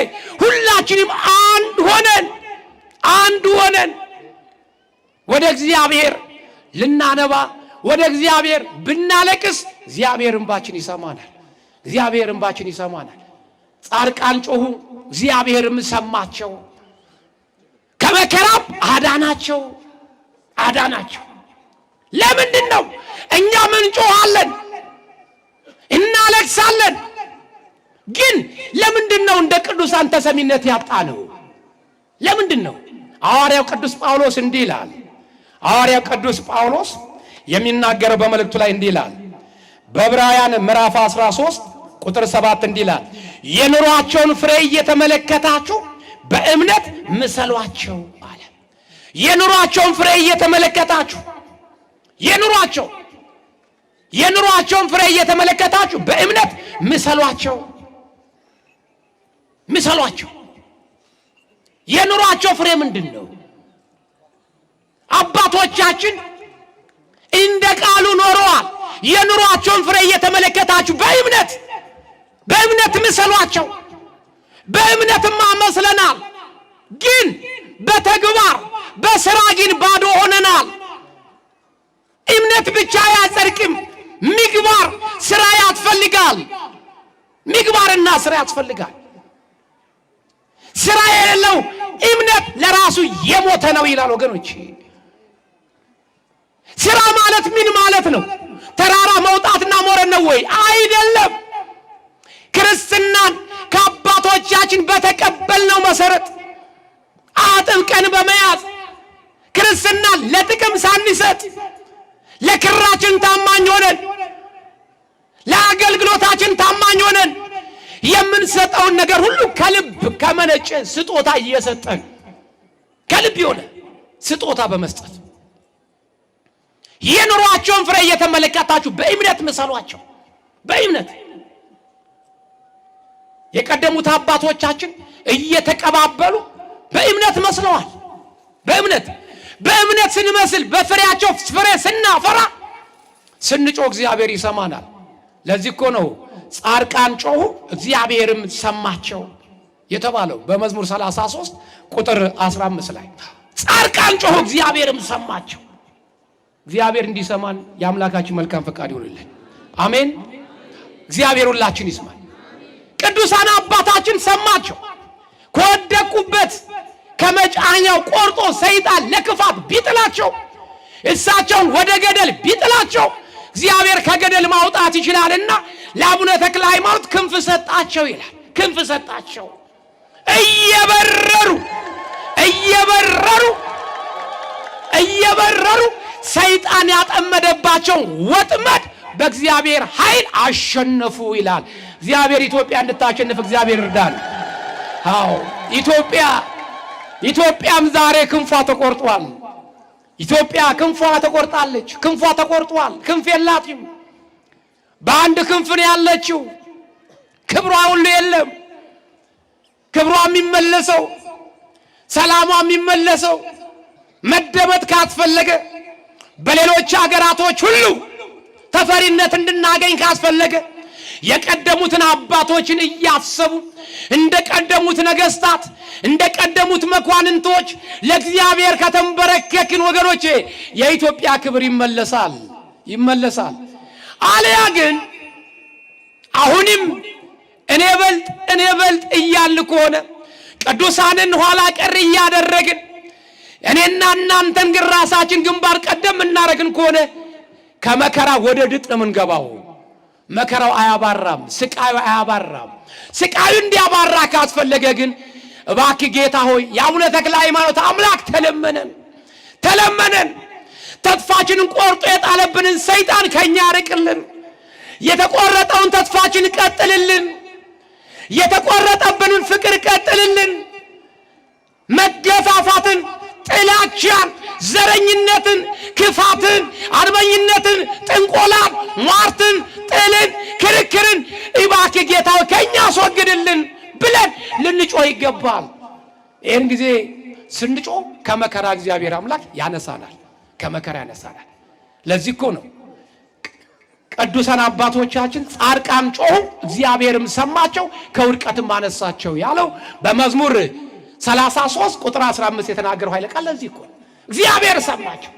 ሁላችንም አንድ ሆነን ወደ እግዚአብሔር ልናነባ፣ ወደ እግዚአብሔር ብናለቅስ እግዚአብሔር እንባችን ይሰማናል። ጻድቃን ጮሁ፣ እግዚአብሔርም ሰማቸው፣ ከመከራም አዳናቸው። ለምንድን ነው እኛ ምን ጮሃለን እናለቅሳለን? ግን ለምንድን ነው እንደ ቅዱሳን ተሰሚነት ያጣነው? ለምንድን ነው? ሐዋርያው ቅዱስ ጳውሎስ እንዲህ ይላል። ሐዋርያው ቅዱስ ጳውሎስ የሚናገረው በመልእክቱ ላይ እንዲህ ይላል። በዕብራውያን ምዕራፍ 13 ቁጥር 7 እንዲህ ይላል፣ የኑሯቸውን ፍሬ እየተመለከታችሁ በእምነት ምሰሏቸው አለ። የኑሯቸውን ፍሬ እየተመለከታችሁ የኑሯቸውን ፍሬ እየተመለከታችሁ በእምነት ምሰሏቸው። የኑሯቸው ፍሬ ምንድነው? አባቶቻችን እንደ ቃሉ ኖረዋል። የኑሯቸውን ፍሬ እየተመለከታችሁ በእምነት ምሰሏቸው። በእምነትማ መስለናል፣ ግን በተግባር በሥራ ግን ባዶ ሆነናል። እምነት ብቻ አያጸድቅም። ምግባር ሥራ ያስፈልጋል። ምግባርና ሥራ ያስፈልጋል። ሥራ የሌለው እምነት ለራሱ የሞተ ነው ይላል ወገኖች። ሥራ ማለት ምን ማለት ነው? ተራራ መውጣትና መውረድ ነው ወይ? አይደለም። ክርስትናን ከአባቶቻችን በተቀበልነው መሰረት አጥብቀን በመያዝ ክርስትናን ለጥቅም ሳንሰጥ ለክራችን ታማኝ ሆነን ለአገልግሎታችን ታማኝ ሆነን የምንሰጠውን ነገር ሁሉ ከልብ ከመነጨ ስጦታ እየሰጠን ከልብ የሆነ ስጦታ በመስጠት የኑሯቸውን ፍሬ እየተመለከታችሁ በእምነት ምሰሏቸው። በእምነት የቀደሙት አባቶቻችን እየተቀባበሉ በእምነት መስለዋል። በእምነት ስንመስል በፍሬያቸው ፍሬ ስናፈራ ስንጮህ እግዚአብሔር ይሰማናል። ለዚህ እኮ ነው ጻድቃን ጮሁ እግዚአብሔርም ሰማቸው የተባለው በመዝሙር 33 ቁጥር 15 ላይ ጻድቃን ጮሁ እግዚአብሔርም ሰማቸው። እግዚአብሔር እንዲሰማን የአምላካችን መልካም ፈቃድ ይሁንልን። አሜን። እግዚአብሔር ሁላችን ይስማል። ቅዱሳን አባታችን ሰማቸው። ከወደቁበት ከመጫኛው ቆርጦ ሰይጣን ለክፋት ቢጥላቸው፣ እሳቸውን ወደ ገደል ቢጥላቸው እግዚአብሔር ከገደል ማውጣት ይችላልና ለአቡነ ተክለ ሃይማኖት ክንፍ ሰጣቸው ይላል። ክንፍ ሰጣቸው። እየበረሩ ሰይጣን ያጠመደባቸው ወጥመድ በእግዚአብሔር ኃይል አሸነፉ ይላል። እግዚአብሔር ኢትዮጵያ እንድታሸንፍ እግዚአብሔር ይርዳል። አዎ ኢትዮጵያም ዛሬ ክንፏ ተቆርጧል። ኢትዮጵያ ክንፏ ተቆርጣለች። ክንፏ ተቆርጧል። ክንፍ የላትም። በአንድ ክንፍ ነው ያለችው። ክብሯ ሁሉ የለም። ክብሯ የሚመለሰው፣ ሰላሟ የሚመለሰው መደመጥ ካስፈለገ በሌሎች ሀገራቶች ሁሉ ተፈሪነት እንድናገኝ ካስፈለገ የቀደሙትን አባቶችን እያሰቡ እንደቀደሙት ነገስታት እንደቀደሙት መኳንንቶች ለእግዚአብሔር ከተንበረከክን ወገኖቼ የኢትዮጵያ ክብር ይመለሳል። አለያ ግን አሁንም እኔ በልጥ እያልን ከሆነ ቅዱሳንን ኋላ ቀር እያደረግን እኔና እናንተን ግን ራሳችን ግንባር ቀደም እናረግን ከሆነ ከመከራ ወደ ድጥ ነው የምንገባው። መከራው አያባራም፣ ስቃዩ አያባራም። ስቃዩ እንዲያባራ ካስፈለገ ግን እባክህ ጌታ ሆይ የአቡነ ተክለ ሃይማኖት አምላክ ተለመነን። ተስፋችንን ቆርጦ የጣለብንን ሰይጣን ከኛ አርቅልን። የተቆረጠውን ተስፋችን ቀጥልልን። የተቆረጠብንን ፍቅር ቀጥልልን። መገፋፋትን፣ ጥላቻን፣ ዘረኝነትን፣ ክፋትን፣ አድመኝነትን፣ ጥንቆላን፣ ሟርትን፣ ጥልን፣ ክርክርን እባክህ ጌታ ሆይ ከኛ አስወግድልን ብለን ልንጮህ ይገባል። ይህን ጊዜ ስንጮህ ከመከራ እግዚአብሔር አምላክ ያነሳናል፣ ከመከራ ያነሳናል። ለዚህ እኮ ነው ቅዱሳን አባቶቻችን ጻድቃን ጮሁ እግዚአብሔርም ሰማቸው ከውድቀትም አነሳቸው ያለው በመዝሙር 33 ቁጥር 15 የተናገረው ኃይለ ቃል። ለዚህ እኮ እግዚአብሔር ሰማቸው።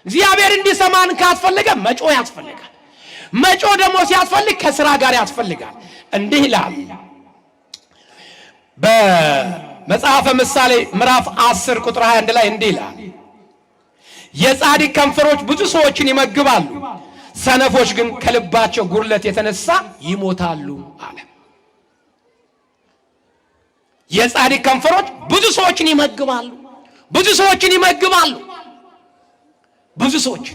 እግዚአብሔር እንዲሰማን ካስፈለገ መጮህ ያስፈልጋል። መጮህ ደግሞ ሲያስፈልግ ከሥራ ጋር ያስፈልጋል። እንዲህ ይላል በመጽሐፈ ምሳሌ ምዕራፍ 10 ቁጥር 21 ላይ እንዲህ ይላል፣ የጻድቅ ከንፈሮች ብዙ ሰዎችን ይመግባሉ፣ ሰነፎች ግን ከልባቸው ጉድለት የተነሳ ይሞታሉ አለ። የጻድቅ ከንፈሮች ብዙ ሰዎችን ይመግባሉ። ብዙ ሰዎች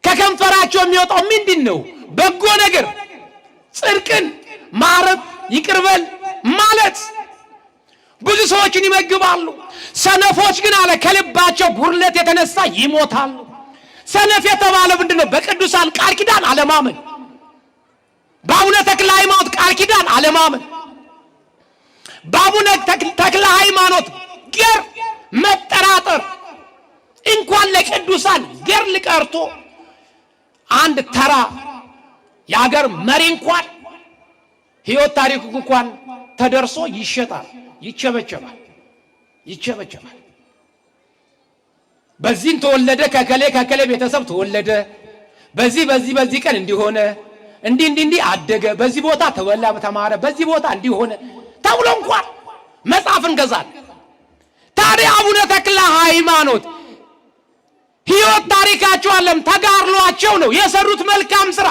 ከከንፈራቸው የሚወጣው ምንድን ነው? በጎ ነገር፣ ጽድቅን፣ ማረብ፣ ይቅርበል ማለት። ብዙ ሰዎችን ይመግባሉ። ሰነፎች ግን አለ ከልባቸው ጉድለት የተነሳ ይሞታሉ። ሰነፍ የተባለው ምንድነው? በቅዱሳን ቃል ኪዳን አለማመን፣ በአቡነ ተክለ ሃይማኖት ቃል ኪዳን አለማመን፣ በአቡነ ተክለ ሃይማኖት ገር መጠራጠር። እንኳን ለቅዱሳን ገር ልቀርቶ አንድ ተራ የሀገር መሪ እንኳን ሕይወት ታሪኩ እንኳን ተደርሶ ይሸጣል፣ ይቸበቸባል። በዚህን ተወለደ ከከሌ ቤተሰብ ተወለደ፣ በዚህ ቀን እንዲሆነ እንዲህ አደገ፣ በዚህ ቦታ ተወላ ተማረ፣ በዚህ ቦታ እንዲሆነ ተብሎ እንኳን መጽሐፍ እንገዛለን። ታዲያ አቡነ ተክለ ሃይማኖት ሕይወት ታሪካቸው ዓለም ተጋድሏቸው ነው የሰሩት መልካም ሥራ፣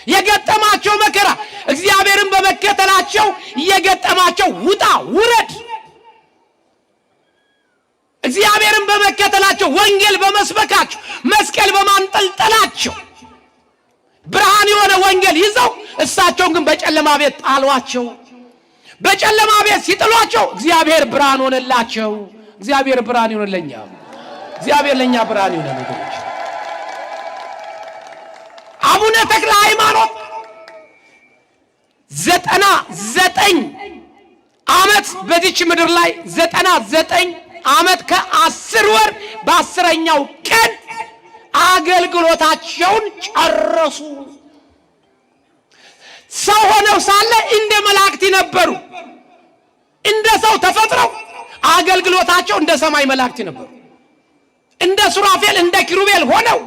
የገጠማቸው መከራ፣ እግዚአብሔርን በመከተላቸው የገጠማቸው ውጣ ውረድ፣ እግዚአብሔርን በመከተላቸው ወንጌል በመስበካቸው መስቀል በማንጠልጠላቸው ብርሃን የሆነ ወንጌል ይዘው እሳቸውን ግን በጨለማ ቤት ጣሏቸው። በጨለማ ቤት ሲጥሏቸው እግዚአብሔር ብርሃን ሆነላቸው። እግዚአብሔር ብርሃን ይሆነልኛ፣ እግዚአብሔር ለኛ ብርሃን ይሆነ ነገሮች። አቡነ ተክለ ሃይማኖት 99 ዓመት በዚች ምድር ላይ 99 ዓመት ከ10 ወር በ10ኛው ቀን አገልግሎታቸውን ጨረሱ። ሰው ሆነው ሳለ እንደ መላእክት ነበሩ። እንደ ሰው ተፈጥረው አገልግሎታቸው እንደ ሰማይ መላእክት ነበሩ። እንደ ሱራፌል እንደ ኪሩቤል ሆነው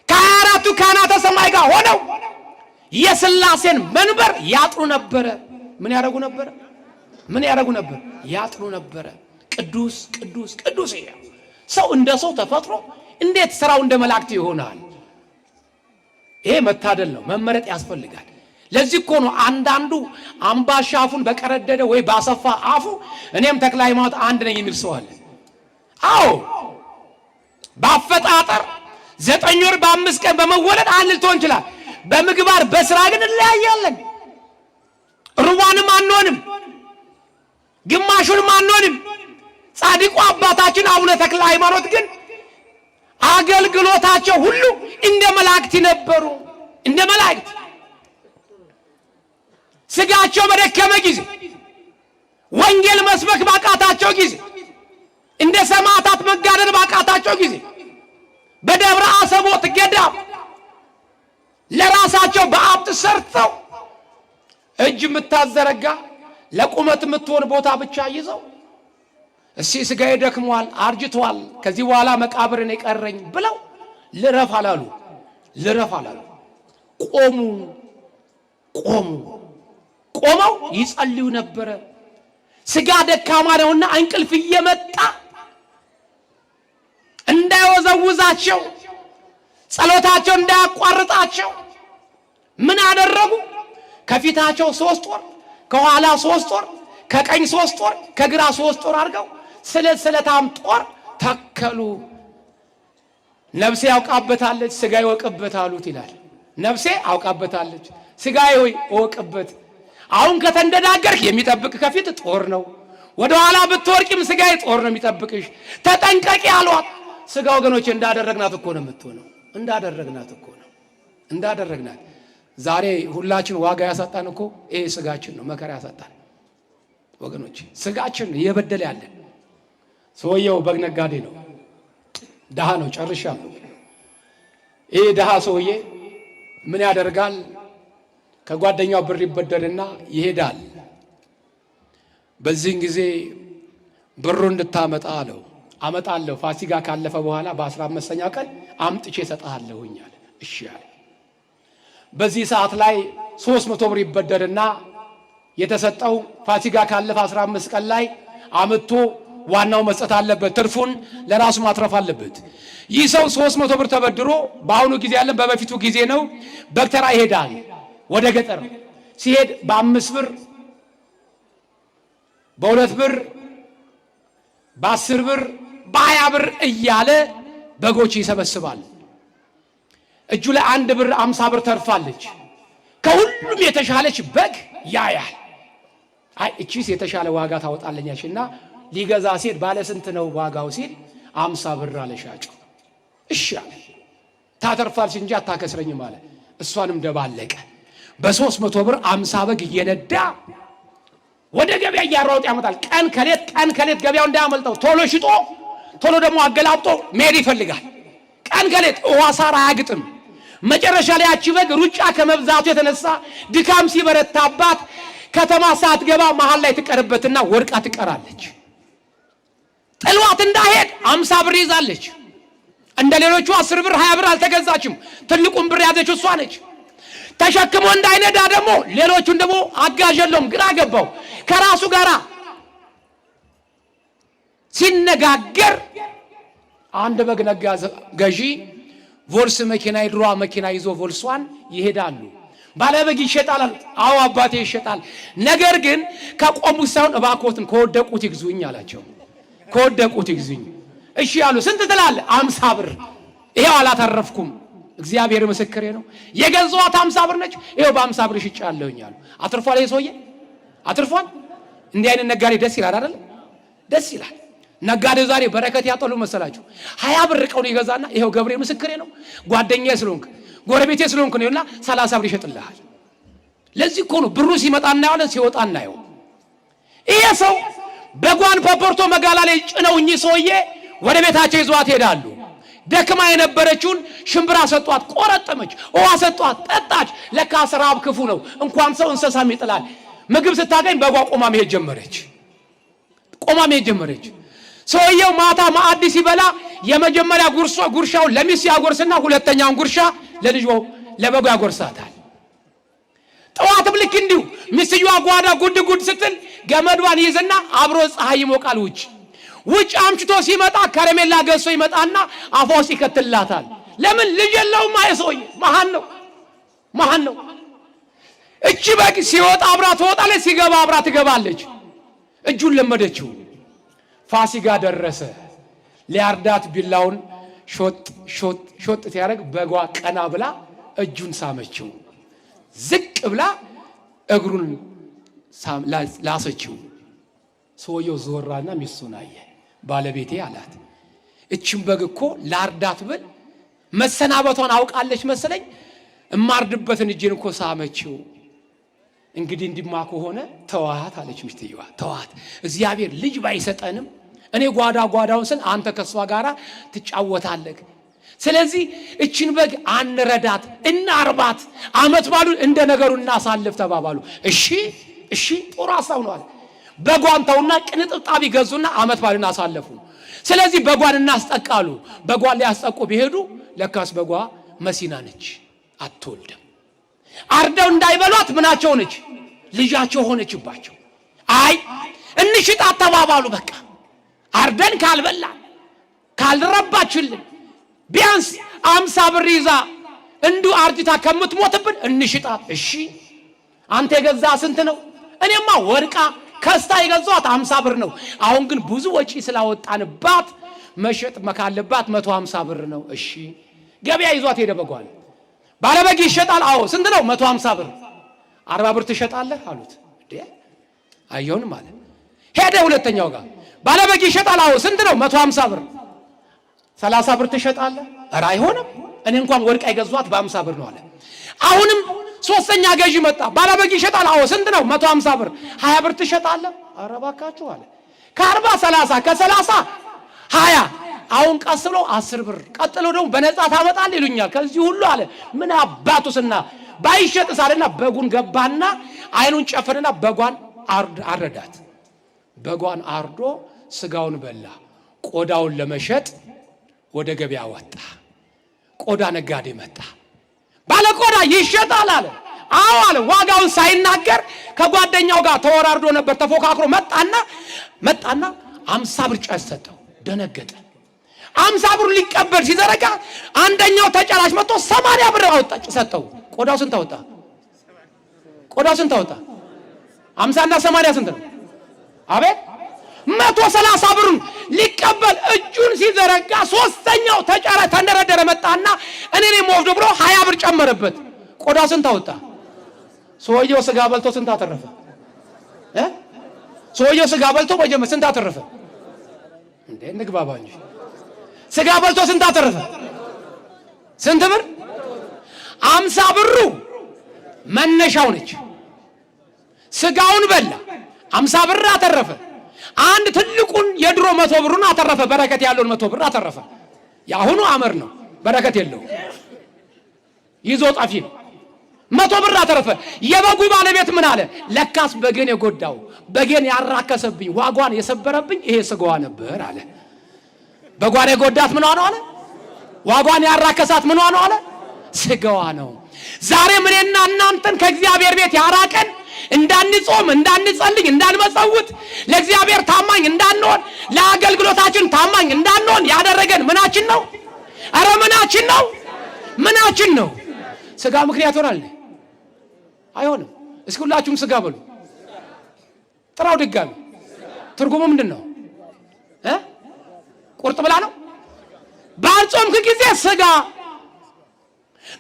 ከ24ቱ ካህናተ ሰማይ ጋር ሆነው የሥላሴን መንበር ያጥሩ ነበረ። ምን ያደርጉ ነበረ? ያጥሩ ነበረ። ቅዱስ ቅዱስ ቅዱስ። ሰው እንደ ሰው ተፈጥሮ እንዴት ስራው እንደ መላእክት ይሆናል? ይሄ መታደል ነው። መመረጥ ያስፈልጋል። ለዚህ እኮ ነው አንዳንዱ አምባሻ አፉን በቀረደደ ወይ ባሰፋ አፉ እኔም ተክለ ሃይማኖት አንድ ነኝ የሚል ሰው አለ። አዎ በአፈጣጠር 9 ወር በ5 ቀን በመወለድ አንድ ልትሆን ይችላል። በምግባር በስራ ግን እንለያያለን። ሩባንም አንሆንም፣ ግማሹንም አንሆንም። ጻድቁ አባታችን አቡነ ተክለ ሃይማኖት ግን አገልግሎታቸው ሁሉ እንደ መላእክት ነበሩ። እንደ መላእክት ስጋቸው በደከመ ጊዜ ወንጌል መስበክ ባቃታቸው ጊዜ እንደ ሰማዕታት መጋደል ባቃታቸው ጊዜ በደብረ አሰቦት ገዳም ለራሳቸው በአብት ሰርተው እጅ የምታዘረጋ ለቁመት የምትሆን ቦታ ብቻ ይዘው እሺ ስጋዬ ደክሟል አርጅቷል ከዚህ በኋላ መቃብርን የቀረኝ ብለው ልረፍ አላሉ። ቆመው ይጸልዩ ነበረ። ስጋ ደካማ ነውና እንቅልፍ እየመጣ እንዳይወዘውዛቸው ጸሎታቸው እንዳያቋርጣቸው ምን አደረጉ? ከፊታቸው 3 ወር፣ ከኋላ 3 ወር፣ ከቀኝ 3 ወር፣ ከግራ 3 ወር አድርገው ስለታም ጦር ተከሉ። ነፍሴ አውቃበታለች ስጋዬ ወቅበታሉት ይላል። ነፍሴ አውቃበታለች ስጋዬ ሆይ ወቅበት። አሁን ከተንደዳገርክ የሚጠብቅ ከፊት ጦር ነው፣ ወደ ኋላ ብትወርቂም ስጋዬ ጦር ነው የሚጠብቅሽ። ተጠንቀቂ አሏት። ስጋ ወገኖች እንዳደረግናት እኮ ነው የምትሆነው። እንዳደረግናት ዛሬ ሁላችን ዋጋ ያሳጣን እኮ ይሄ ስጋችን ነው። መከራ ያሳጣን ወገኖች፣ ስጋችን እየበደለ ያለን። ሰውየው በግ ነጋዴ ነው፣ ድሃ ነው። ጨርሻለሁ። ይሄ ድሃ ሰውዬ ምን ያደርጋል? ከጓደኛው ብር ይበደርና ይሄዳል። በዚህን ጊዜ ብሩ እንድታመጣ አለው። አመጣለሁ፣ ፋሲካ ካለፈ በኋላ በ15ኛው ቀን አምጥቼ እሰጥሃለሁኝ አለ። እሺ አለ። በዚህ ሰዓት ላይ 300 ብር ይበደርና የተሰጠው ፋሲካ ካለፈ 15 ቀን ላይ አመጥቶ ዋናው መስጠት አለበት፣ ትርፉን ለራሱ ማትረፍ አለበት። ይህ ሰው 300 ብር ተበድሮ በአሁኑ ጊዜ ያለን በበፊቱ ጊዜ ነው፣ በክተራ ይሄዳል ወደ ገጠር። ሲሄድ በ5 ብር፣ በ2 ብር፣ በ10 ብር፣ በ20 ብር እያለ በጎች ይሰበስባል። እጁ ላይ 1 ብር 50 ብር ተርፋለች። ከሁሉም የተሻለች በግ ያያል። አይ እቺስ የተሻለ ዋጋ ታወጣለኛልና ሊገዛ ሲል ባለ ስንት ነው ዋጋው ሲል 50 ብር አለ ሻጩ። እሺ አለ። ታተርፋልሽ እንጂ አታከስረኝም አለ። እሷንም ደባለቀ። በ300 ብር 50 በግ እየነዳ ወደ ገበያ እያራወጥ ያመጣል። ቀን ከሌት ገበያው እንዳያመልጠው ቶሎ ሽጦ ቶሎ ደግሞ አገላብጦ መሄድ ይፈልጋል። ቀን ከሌት ውሃ ሳር አያግጥም። መጨረሻ ላይ ያቺ በግ ሩጫ ከመብዛቱ የተነሳ ድካም ሲበረታባት ከተማ ሳትገባ መሃል ላይ ትቀርበትና ወድቃ ትቀራለች። ጥሏት እንዳይሄድ 50 ብር ይዛለች። እንደ ሌሎቹ 10 ብር 20 ብር አልተገዛችም። ትልቁን ብር ያዘችው እሷ ነች። ተሸክሞ እንዳይነዳ ደግሞ ሌሎቹን ደግሞ አጋዥ የለውም። ግራ ገባው። ከራሱ ጋራ ሲነጋገር አንድ በግ ነጋ ገዢ ቮልስ መኪና የድሮዋ መኪና ይዞ ቮልስዋን ይሄዳሉ። ባለበግ ይሸጣል። አዎ አባቴ ይሸጣል፣ ነገር ግን ከቆሙት ሳይሆን እባክዎትን ከወደቁት ይግዙኝ አላቸው። ከወደቁት ይግዙኝ። እሺ ያሉ። ስንት ትላለህ? 50 ብር። ይሄው አላተረፍኩም፣ እግዚአብሔር ምስክሬ ነው። የገዛኋት 50 ብር ነች፣ ይሄው በ50 ብር ሽጫለሁኝ አሉ። አትርፏል። ይሄ ሰውዬ አትርፏል። እንዲህ አይነት ነጋዴ ደስ ይላል አይደል? ደስ ይላል። ነጋዴ ዛሬ በረከት ያጠሉ መሰላችሁ። 20 ብር ቀውን ይገዛና ይሄው ገብሬ ምስክሬ ነው፣ ጓደኛዬ ስለሆንክ ጎረቤቴ ስለሆንክ ነውና 30 ብር ይሸጥልሃል። ለዚህ እኮ ነው ብሩ ሲመጣ እናየዋለን፣ ሲወጣ እናየው። ይሄ ሰው በጓን ፖፖርቶ መጋላ ላይ ጭነው እኚህ ሰውዬ ወደ ቤታቸው ይዟት ሄዳሉ። ደክማ የነበረችውን ሽምብራ ሰጧት፣ ቆረጠመች። ውሃ ሰጧት፣ ጠጣች። ለካ ስራብ ክፉ ነው፣ እንኳን ሰው እንስሳም ይጥላል። ምግብ ስታገኝ በጓ ቆማ መሄድ ጀመረች። ሰውየው ማታ ማዕድ ሲበላ የመጀመሪያ ጉርሻው ለሚስቱ ያጎርስና ሁለተኛውን ጉርሻ ለልጇ ለበጓ ያጎርሳታል። ጠዋትም ልክ እንዲሁ ሚስትየዋ ጓዳ ጉድ ስትል ገመዷን ይዝና አብሮ ፀሐይ ይሞቃል። ውጭ አምችቶ ሲመጣ ከረሜላ ገዝቶ ይመጣና አፏ ውስጥ ይከትላታል። ለምን? ልጅ የለውም። አይሶይ መሃን ነው። እቺ በግ ሲወጣ አብራ ትወጣለች፣ ሲገባ አብራ ትገባለች። እጁን ለመደችው። ፋሲካ ደረሰ። ሊያርዳት ቢላውን ሾጥ ሲያደርግ በጓ ቀና ብላ እጁን ሳመችው። ዝቅ ብላ እግሩን ላሰችው። ሰውየው ዞራና ሚስቱን አየ። ባለቤቴ አላት፣ እቺን በግ እኮ ላርዳት ብል መሰናበቷን አውቃለች መሰለኝ፣ እማርድበትን እጄን እኮ ሳመችው። እንግዲህ እንዲማ ከሆነ ተዋት አለች ሚስትየዋ። ተዋት፣ እግዚአብሔር ልጅ ባይሰጠንም እኔ ጓዳውን ስል አንተ ከሷ ጋራ ትጫወታለህ። ስለዚህ እቺን በግ አንረዳት፣ እናርባት፣ አመት ባሉን እንደ ነገሩ እናሳልፍ ተባባሉ። እሺ ጥሩ ሐሳብ ነው አለ። በጓን ተውና ቅንጥብጣቢ ገዙና አመት ባሉን አሳለፉ። ስለዚህ በጓን እናስጠቃሉ። በጓን ሊያስጠቁ ቢሄዱ ለካስ በጓ መሲና ነች፣ አትወልድም። አርደው እንዳይበሏት ምናቸው ነች? ልጃቸው ሆነችባቸው። አይ እንሽጣት ተባባሉ። በቃ አርደን ካልበላን ካልረባችልን ቢያንስ 50 ብር ይዛ እንዲሁ አርጅታ ከምትሞትብን እንሽጣት። እሺ አንተ የገዛ ስንት ነው? እኔማ ወርቃ ከስታ የገዛት 50 ብር ነው። አሁን ግን ብዙ ወጪ ስላወጣንባት መሸጥ መካለባት 150 ብር ነው። እሺ ገበያ ይዟት ሄደ። በጓል ባለበግ ይሸጣል። አዎ ስንት ነው? 150 ብር። 40 ብር ትሸጣለህ አሉት። አይሆንም ማለት ሄደ። ሁለተኛው ጋር ባለበግ ይሸጣል። አዎ ስንት ነው? 150 ብር። 30 ብር ትሸጣለህ? ኧረ አይሆንም፣ እኔ እንኳን ወርቅ አይገዟት በ50 ብር ነው አለ። አሁንም ሶስተኛ ገዢ መጣ። ባለበግ ይሸጣል። አዎ ስንት ነው? 150 ብር። 20 ብር ትሸጣለህ? ኧረ እባካችሁ አለ። ከ40 30፣ ከ30 20። አሁን ቀስ ብሎ 10 ብር፣ ቀጥሎ ደግሞ በነፃ ታመጣለህ ይሉኛል። ከዚህ ሁሉ አለ ምን አባቱስና ባይሸጥስ አለና በጉን ገባና አይኑን ጨፈነና በጓን አረዳት። በጓን አርዶ ስጋውን በላ። ቆዳውን ለመሸጥ ወደ ገበያ ወጣ። ቆዳ ነጋዴ መጣ። ባለ ቆዳ ይሸጣል አለ። አዎ አለ። ዋጋውን ሳይናገር ከጓደኛው ጋር ተወራርዶ ነበር፣ ተፎካክሮ መጣና 50 ብር ጨስ ሰጠው። ደነገጠ። 50 ብር ሊቀበል ሲዘረጋ አንደኛው ተጫራች መጥቶ 80 ብር አወጣ ሰጠው። ቆዳው ስንት አወጣ? 50 እና 80 ስንት ነው? አቤት 130 ብር ሊቀበል እጁን ሲዘረጋ ሶስተኛው ተጫራች ተንደረደረ መጣና እኔ ነኝ ወፍዶ ብሎ 20 ብር ጨመረበት። ቆዳው ስንት አወጣ? ሰውየው ስጋ በልቶ ስንት አተረፈ? ሰውየው ስጋ በልቶ በጀመ ስንት አተረፈ እንዴ? እንግባባ እንጂ ስጋ በልቶ ስንት አተረፈ? ስንት ብር? 50 ብሩ መነሻው ነች። ስጋውን በላ 50 ብር አተረፈ። አንድ ትልቁን የድሮ 100 ብሩን አተረፈ። በረከት ያለውን 100 ብር አተረፈ። ያሁኑ አመር ነው፣ በረከት የለው፣ ይዞ ጠፊ ነው። 100 ብር አተረፈ። የበጉ ባለቤት ምን አለ? ለካስ በገን የጎዳው በገን ያራከሰብኝ ዋጓን የሰበረብኝ ይሄ ስጋዋ ነበር አለ። በጓን የጎዳት ምን ነው አለ? ዋጓን ያራከሳት ምን ነው አለ? ስጋዋ ነው። ዛሬ ምንና እናንተን ከእግዚአብሔር ቤት ያራቀን እንዳንጾም፣ እንዳንጸልይ፣ እንዳንመጸውት፣ ለእግዚአብሔር ታማኝ እንዳንሆን፣ ለአገልግሎታችን ታማኝ እንዳንሆን ያደረገን ምናችን ነው? አረ ምናችን ነው? ምናችን ነው? ስጋ ምክንያት ሆናል? አይሆንም። እስኪ ሁላችሁም ስጋ በሉ። ጥራው ድጋሚ። ትርጉሙ ምንድነው? ቁርጥ ብላ ነው። ባልጾምክ ጊዜ ስጋ፣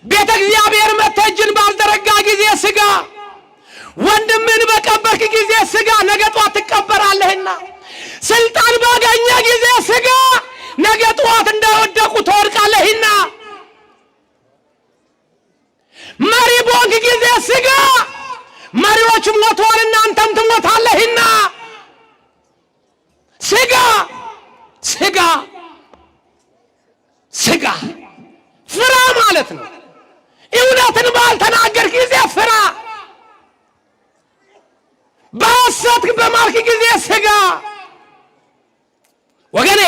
ቤተ እግዚአብሔር መተጅን ባልደረጋ ጊዜ ስጋ፣ ወንድምን በቀበርክ ጊዜ ስጋ፣ ነገ ጧት ትቀበራለህና፣ ስልጣን ባገኘ ጊዜ ስጋ፣ ነገ ጧት እንደወደቁ ትወድቃለህና፣ መሪ በሆንክ ጊዜ ስጋ፣ መሪዎች ሞተዋልና አንተም ትሞታለህና፣ ስጋ ስጋ ስጋ ፍራ ማለት ነው። እውነትን ባልተናገርክ ጊዜ ፍራ፣ በሐሰት በማልክ ጊዜ ስጋ። ወገኔ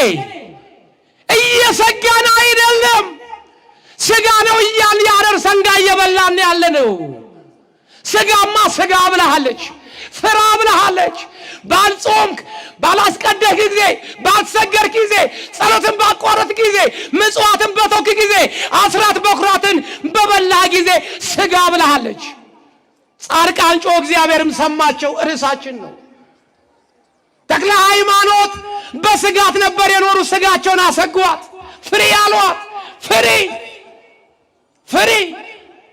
እየሰጋን አይደለም፣ ስጋ ነው እያል ያረር ሰንጋ እየበላን ያለ ነው። ስጋማ ስጋ ብለሃለች፣ ፍራ ብለሃለች። ባልጾምክ ባላስቀደህ ጊዜ፣ ባልሰገርክ ጊዜ፣ ጸሎትን ባቋረጥ ጊዜ፣ ምጽዋትን በተውክ ጊዜ፣ አስራት በኩራትን በበላህ ጊዜ ስጋ ብለሃለች። ጻድቃን ጮኸው እግዚአብሔርም ሰማቸው። ርዕሳችን ነው። ተክለ ሃይማኖት በስጋት ነበር የኖሩ። ስጋቸውን አሰጓት። ፍሪ አሏት። ፍሪ ፍሪ፣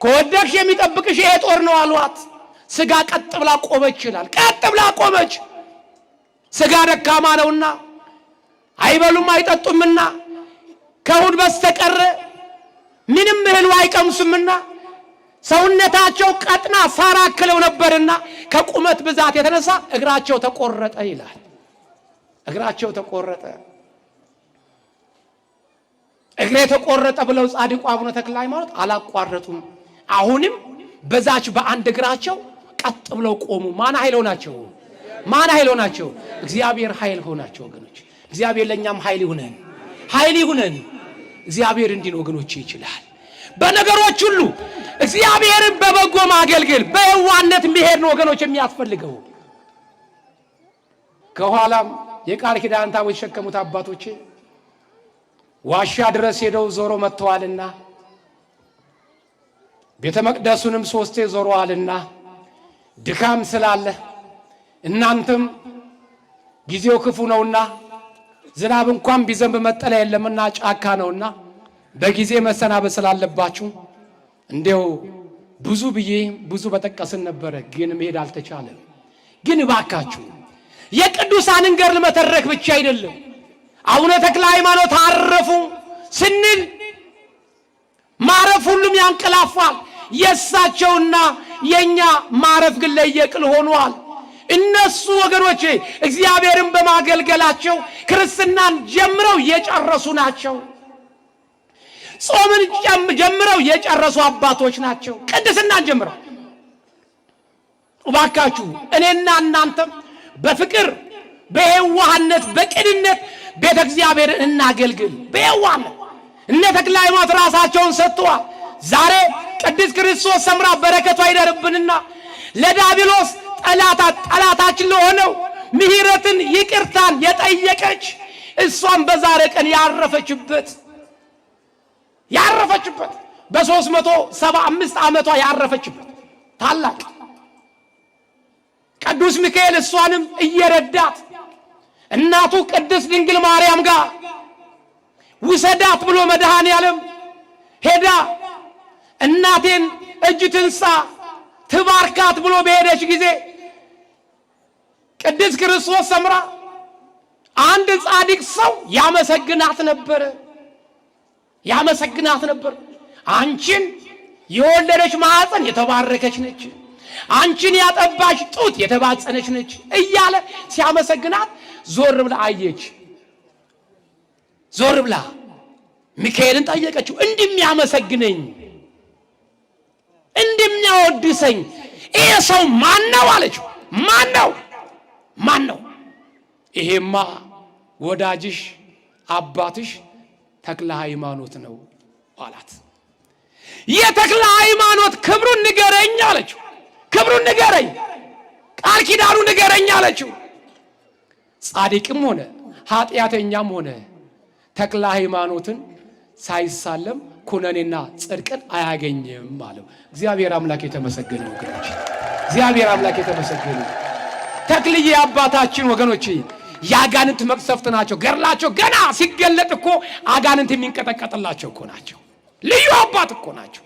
ከወደቅሽ የሚጠብቅሽ ይሄ ጦር ነው አሏት። ስጋ ቀጥ ብላ ቆመች ይላል። ቀጥ ብላ ቆመች። ስጋ ደካማ ነውና አይበሉም አይጠጡምና ከእሑድ በስተቀር ምንም እህል አይቀምሱምና ሰውነታቸው ቀጥና ሳራክለው ነበርና ከቁመት ብዛት የተነሳ እግራቸው ተቆረጠ ይላል። እግራቸው ተቆረጠ። እግሬ ተቆረጠ ብለው ጻድቁ አቡነ ተክለ ሃይማኖት አላቋረጡም። አሁንም በዛች በአንድ እግራቸው ቀጥ ብለው ቆሙ። ማን ኃይል ሆናቸው? ማን ኃይል ሆናቸው? እግዚአብሔር ኃይል ሆናቸው። ወገኖች እግዚአብሔር ለኛም ኃይል ይሁነን፣ ኃይል ይሁነን። እግዚአብሔር እንዲህ ነው ወገኖች ይችላል። በነገሮች ሁሉ እግዚአብሔርን በበጎ ማገልገል፣ በየዋህነት መሄድ ነው ወገኖች የሚያስፈልገው። ከኋላም የቃል ኪዳን ታቦት የተሸከሙት አባቶቼ ዋሻ ድረስ ሄደው ዞሮ መጥተዋልና ቤተ መቅደሱንም 3 ዞረዋልና ድካም ስላለ እናንተም ጊዜው ክፉ ነውና ዝናብ እንኳን ቢዘንብ መጠለያ የለምና ጫካ ነውና በጊዜ መሰናበት ስላለባችሁ እንደው ብዙ ብዬ ብዙ በጠቀስን ነበረ፣ ግን መሄድ አልተቻለም። ግን እባካችሁ የቅዱሳንን ገድል መተረክ ብቻ አይደለም። አቡነ ተክለ ሃይማኖት አረፉ ስንል ማረፍ ሁሉም ያንቀላፋል። የእሳቸውና የኛ ማረፍ ግን ለየቅል ሆኗል። እነሱ ወገኖቼ እግዚአብሔርን በማገልገላቸው ክርስትናን ጀምረው የጨረሱ ናቸው። ጾምን ጀምረው የጨረሱ አባቶች ናቸው። ቅድስናን ጀምረው እባካችሁ እኔና እናንተም በፍቅር በየዋህነት በቅንነት ቤተ እግዚአብሔርን እናገልግል። በየዋህነት እነ ተክለ ሃይማኖት ራሳቸውን ሰጥተዋል። ዛሬ ቅድስት ክርስቶስ ሰምራ በረከቷ ይደርብንና ለዲያብሎስ ጠላታችን ለሆነው ምሕረትን ይቅርታን የጠየቀች እሷም በዛሬ ቀን ያረፈችበት በ375 ዓመቷ ያረፈችበት ታላቅ ቅዱስ ሚካኤል እሷንም እየረዳት እናቱ ቅድስት ድንግል ማርያም ጋር ውሰዳት ብሎ መድኃኔዓለም ሄዳ እናቴን እጅ ትንሳ ትባርካት ብሎ በሄደች ጊዜ ቅድስት ክርስቶስ ሰምራ አንድ ጻድቅ ሰው ያመሰግናት ነበር። አንቺን የወለደች ማህፀን የተባረከች ነች፣ አንቺን ያጠባች ጡት የተባጸነች ነች እያለ ሲያመሰግናት ዞር ብላ አየች። ዞር ብላ ሚካኤልን ጠየቀችው፣ እንደሚያመሰግነኝ እንደሚያወድሰኝ ይሄ ሰው ማን ነው አለችው። ማን ነው? ይሄማ ወዳጅሽ አባትሽ ተክለ ሃይማኖት ነው አላት። የተክለ ሃይማኖት ክብሩን ንገረኝ አለችው። ክብሩን ንገረኝ፣ ቃል ኪዳኑ ንገረኝ አለችው። ጻድቅም ሆነ ኃጢአተኛም ሆነ ተክለ ሃይማኖትን ሳይሳለም ኩነኔና ጽድቅን አያገኝም አለው። እግዚአብሔር አምላክ የተመሰገነ ወገኖች፣ እግዚአብሔር አምላክ የተመሰገነ። ተክልዬ አባታችን ወገኖች ያጋንንት መቅሰፍት ናቸው። ገርላቸው ገና ሲገለጥ እኮ አጋንንት የሚንቀጠቀጥላቸው እኮ ናቸው። ልዩ አባት እኮ ናቸው።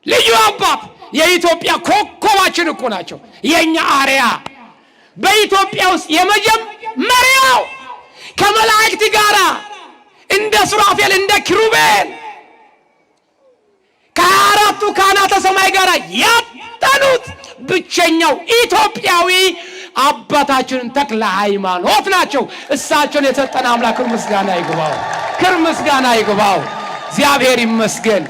ልዩ አባት የኢትዮጵያ ኮከባችን እኮ ናቸው። የኛ አርያ በኢትዮጵያ ውስጥ የመጀመሪያው ከመላእክት ጋር እንደ ሱራፌል እንደ ኪሩቤል ከአራቱ ካህናተ ሰማይ ጋር ያጠኑት ብቸኛው ኢትዮጵያዊ አባታችን ተክለ ሃይማኖት ናቸው። እሳቸውን የሰጠን አምላክ ምስጋና ይግባው፣ ክብር ምስጋና ይግባው። እግዚአብሔር ይመስገን።